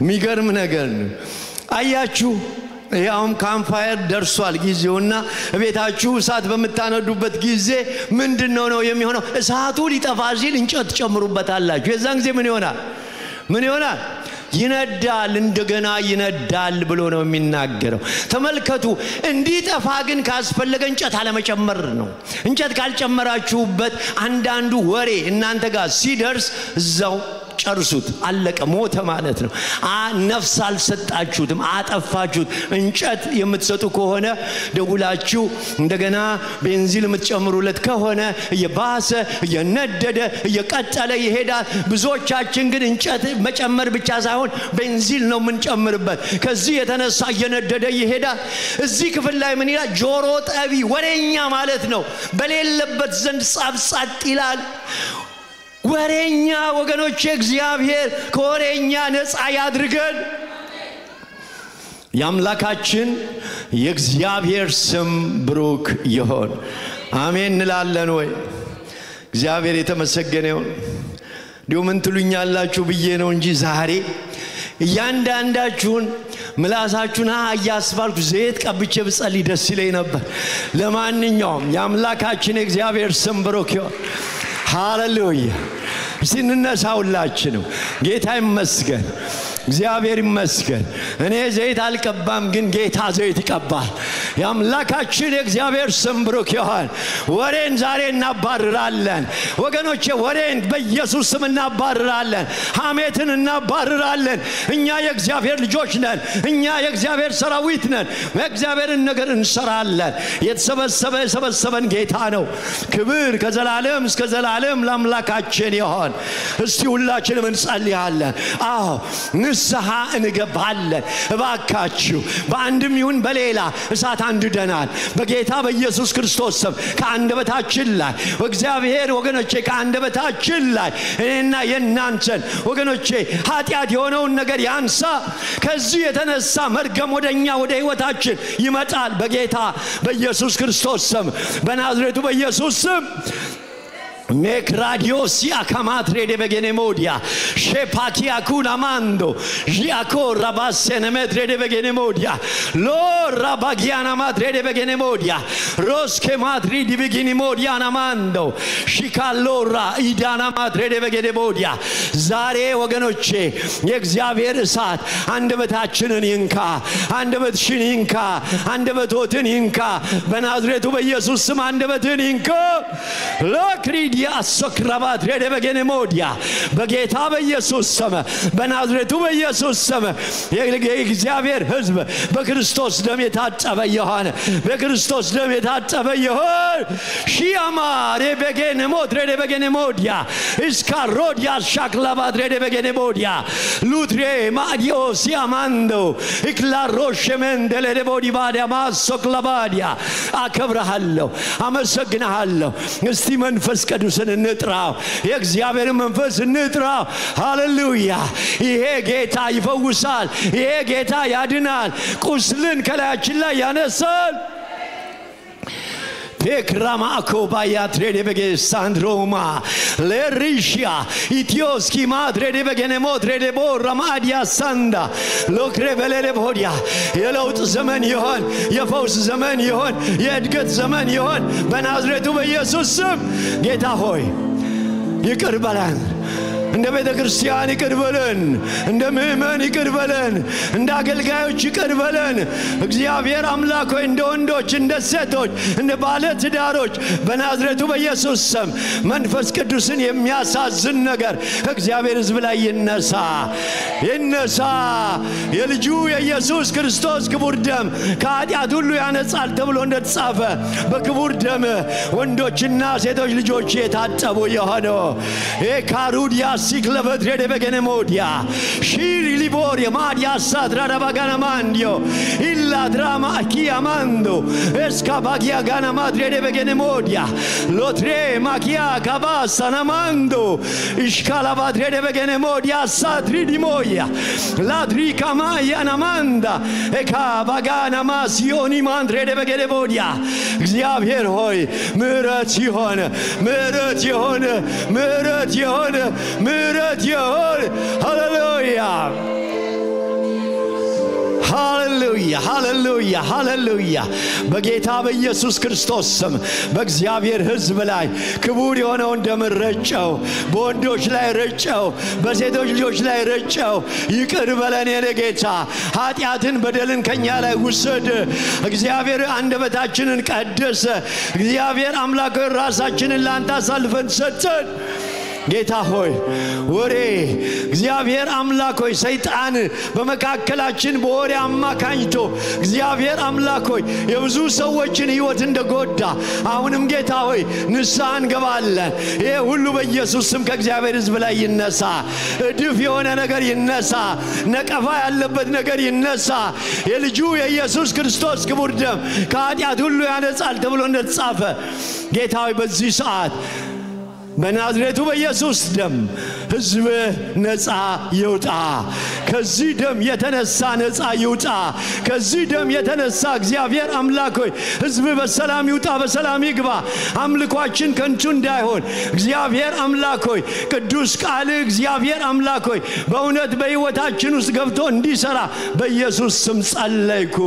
የሚገርም ነገር ነው አያችሁ ያውም ካምፋየር ደርሷል ጊዜውና ቤታችሁ እሳት በመታነዱበት ጊዜ ምንድነው ነው የሚሆነው እሳቱ ሊጠፋ ሲል እንጨት ጨምሩበታላችሁ የዛን ጊዜ ምን ይሆናል ይነዳል እንደገና ይነዳል ብሎ ነው የሚናገረው ተመልከቱ እንዲጠፋ ግን ካስፈለገ እንጨት አለመጨመር ነው እንጨት ካልጨመራችሁበት አንዳንዱ ወሬ እናንተ ጋር ሲደርስ እዛው ጨርሱት አለቀ ሞተ ማለት ነው ነፍስ አልሰጣችሁትም አጠፋችሁት እንጨት የምትሰጡ ከሆነ ደውላችሁ እንደገና ቤንዚን የምትጨምሩለት ከሆነ የባሰ የነደደ የቀጠለ ይሄዳል ብዙዎቻችን ግን እንጨት መጨመር ብቻ ሳይሆን ቤንዚን ነው የምንጨምርበት ከዚህ የተነሳ የነደደ ይሄዳል እዚህ ክፍል ላይ ምን ይላል ጆሮ ጠቢ ወሬኛ ማለት ነው በሌለበት ዘንድ ጸብጸጥ ይላል ወሬኛ ወገኖች እግዚአብሔር ከወሬኛ ነፃ ያድርገን ያምላካችን የእግዚአብሔር ስም ብሩክ ይሁን አሜን እንላለን ወይ እግዚአብሔር የተመሰገነ ይሁን ምን ትሉኛላችሁ ብዬ ነው እንጂ ዛሬ ያንዳንዳችሁን ምላሳችሁን ያስባልኩ ዘይት ቀብቼ ብጸልይ ደስ ይለኝ ነበር ለማንኛውም ያምላካችን የእግዚአብሔር ስም ብሩክ ይሁን ሃሌሉያ ሲንነሳውላችሁ ጌታ ይመስገን እግዚአብሔር ይመስገን እኔ ዘይት አልቀባም ግን ጌታ ዘይት ይቀባል ያምላካችን የእግዚአብሔር ስም ብሩክ ይሁን ወሬን ዛሬ እናባርራለን ወገኖቼ ወሬን በኢየሱስ ስም እናባርራለን ሐሜትን እናባርራለን እኛ የእግዚአብሔር ልጆች ነን እኛ የእግዚአብሔር ሰራዊት ነን የእግዚአብሔርን ነገር እንሰራለን የተሰበሰበን ጌታ ነው ክብር ከዘላለም እስከ ዘላለም ለአምላካችን ይሁን እስቲ ሁላችንም እንጸልያለን አዎ ንስሐ እንገባለን እባካችሁ በአንድም ይሁን በሌላ እሳት አንድደናል በጌታ በኢየሱስ ክርስቶስ ስም ከአንደበታችን ላይ እግዚአብሔር ወገኖቼ ከአንደበታችን ላይ እኔና የናንተን ወገኖቼ ኃጢአት የሆነውን ነገር ያንሳ ከዚህ የተነሳ መርገም ወደኛ ወደ ህይወታችን ይመጣል በጌታ በኢየሱስ ክርስቶስ ስም በናዝሬቱ በኢየሱስ ስም Mecradiosia camatre de begenemodia, shepakia kunamando, giaco rabassene metre de begenemodia, lo rabagiana madre de begenemodia, rosche madri di begenemodia namando, shikallora idana madre de begenemodia, zare waganoche, የእግዚአብሔር እሳት አንደበታችንን ይንካ አንደበትሽን ይንካ አንደበቶትን ይንካ በናዝሬቱ በኢየሱስ ስም አንደበትን ይንካ ለክሪዲያ ሶክራባት ረደበገነሞዲያ በጌታ በኢየሱስ ስም በናዝሬቱ በኢየሱስ ስም የእግዚአብሔር ሕዝብ በክርስቶስ ደም የታጠበ ይሁን በክርስቶስ ደም የታጠበ ይሁን ሺያማ ረበገነሞት ረደበገነሞዲያ እስካሮዲያ ሻክላባት ረደበገነሞዲያ ሉትሬ ማዲዮ ሲያማንዶ ኢክላሮሽመንደለ ደቦዲ ባዲያ ማሶክላባዲያ አከብረሃለሁ አመሰግናለሁ እስቲ መንፈስ ቅዱስን እንጥራው የእግዚአብሔር መንፈስ እንጥራው ሃሌሉያ ይሄ ጌታ ይፈውሳል ይሄ ጌታ ያድናል ቁስልን ከላያችን ላይ ያነሳል Pecramaco baiatre de bege sandroma lerishia itioski madre de begene modre de borra madia sanda lo crevele bodia የለውጥ ዘመን ይሁን የፈውስ ዘመን ይሁን የእድገት ዘመን ይሁን በናዝሬቱ በኢየሱስ ስም ጌታ ሆይ ይቅር በለን እንደ ቤተ ክርስቲያን ይቅር በለን እንደ ምእመን ይቅር በለን እንደ አገልጋዮች ይቅር በለን እግዚአብሔር አምላክ ሆይ እንደ ወንዶች እንደ ሴቶች እንደ ባለ ትዳሮች በናዝሬቱ በኢየሱስ ስም መንፈስ ቅዱስን የሚያሳዝን ነገር እግዚአብሔር ሕዝብ ላይ ይነሳ የልጁ የኢየሱስ ክርስቶስ ክቡር ደም ከኃጢአት ሁሉ ያነጻል ተብሎ እንደተጻፈ በክቡር ደም ወንዶችና ሴቶች ልጆች የታጠቡ የሆነው ካሩዲያ sigla vedrede begene modia shiri liboria madia sadra bagana mandio illa drama chiamando escabagia gana madre de begene modia lotre magia cabassa namando iskala vadre de begene modia sadri di moia ladri kamaya namanda eka bagana masioni mandre de begene modia እግዚአብሔር ሆይ ምሕረት ይሆን ምሕረት ይሆን ምሕረት ይሆን ምሕረት ይሆን ሃሌሉያ ሃሌሉያ ሃሌሉያ ሃሌሉያ በጌታ በኢየሱስ ክርስቶስ ስም በእግዚአብሔር ሕዝብ ላይ ክቡር የሆነውን ደም ረጨው በወንዶች ላይ ረጨው በሴቶች ልጆች ላይ ረጨው ይቅር በለን የኔ ጌታ ኃጢአትን በደልን ከኛ ላይ ውሰድ እግዚአብሔር አንደበታችንን ቀድስ እግዚአብሔር አምላክ ራሳችንን ላንተ አሳልፈን ሰጠን ጌታ ሆይ ወሬ እግዚአብሔር አምላክ ሆይ ሰይጣን በመካከላችን በወሬ አማካኝቶ እግዚአብሔር አምላክ ሆይ የብዙ ሰዎችን ሕይወት እንደጎዳ አሁንም ጌታ ሆይ ንስሐ እንገባለን ይሄ ሁሉ በኢየሱስ ስም ከእግዚአብሔር ሕዝብ ላይ ይነሳ እድፍ የሆነ ነገር ይነሳ ነቀፋ ያለበት ነገር ይነሳ የልጁ የኢየሱስ ክርስቶስ ክቡር ደም ከኃጢአት ሁሉ ያነጻል ተብሎ እንደተጻፈ ጌታ ሆይ በዚህ ሰዓት በናዝሬቱ በኢየሱስ ደም ሕዝብ ነፃ ይውጣ ከዚህ ደም የተነሳ ነፃ ይውጣ ከዚህ ደም የተነሳ እግዚአብሔር አምላክ ሆይ ሕዝብ በሰላም ይውጣ በሰላም ይግባ አምልኳችን ከንቱ እንዳይሆን እግዚአብሔር አምላክ ሆይ ቅዱስ ቃል እግዚአብሔር አምላክ ሆይ በእውነት በሕይወታችን ውስጥ ገብቶ እንዲሰራ በኢየሱስ ስም ጸለይኩ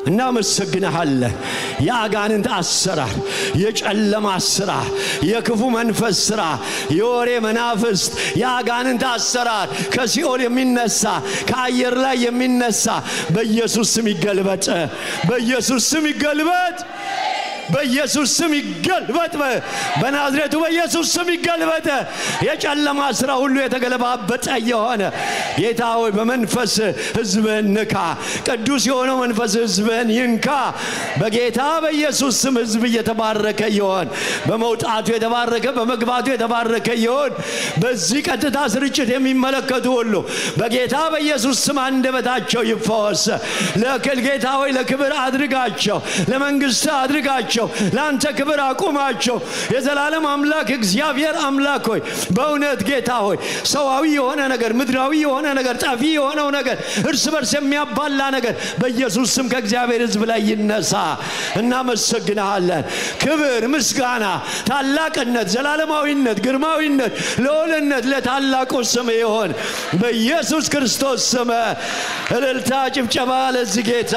እናመሰግንሃለን ያጋንንት አሰራር የጨለማ ስራ የክፉ መንፈስ ስራ የወሬ መናፍስት ያጋንንት አሰራር ከሲኦል የሚነሳ ከአየር ላይ የሚነሳ በኢየሱስ ስም ይገልበጥ በኢየሱስ ስም ይገልበጥ በኢየሱስ ስም ይገልበጥ በናዝሬቱ በኢየሱስ ስም ይገልበጥ የጨለማ ስራ ሁሉ የተገለባበጠ የሆነ ጌታ ሆይ በመንፈስ ሕዝብን ንካ ቅዱስ የሆነው መንፈስ ሕዝብን ይንካ በጌታ በኢየሱስ ስም ሕዝብ የተባረከ ይሁን በመውጣቱ የተባረከ በመግባቱ የተባረከ ይሁን በዚህ ቀጥታ ስርጭት የሚመለከቱ ሁሉ በጌታ በኢየሱስ ስም አንደበታቸው ይፈወስ ለጌታ ሆይ ለክብር አድርጋቸው ለመንግስት አድርጋቸው ላንተ ክብር አቁማቸው የዘላለም አምላክ እግዚአብሔር አምላክ ሆይ በእውነት ጌታ ሆይ ሰዋዊ የሆነ ነገር ምድራዊ የሆነ ነገር ጣፊ የሆነው ነገር እርስ በርስ የሚያባላ ነገር በኢየሱስ ስም ከእግዚአብሔር ሕዝብ ላይ ይነሳ እናመሰግንሃለን ክብር ምስጋና ታላቅነት ዘላለማዊነት ግርማዊነት ለወልነት ለታላቁ ስም ይሁን በኢየሱስ ክርስቶስ ስም እልልታ ጭብጨባ ለዚህ ጌታ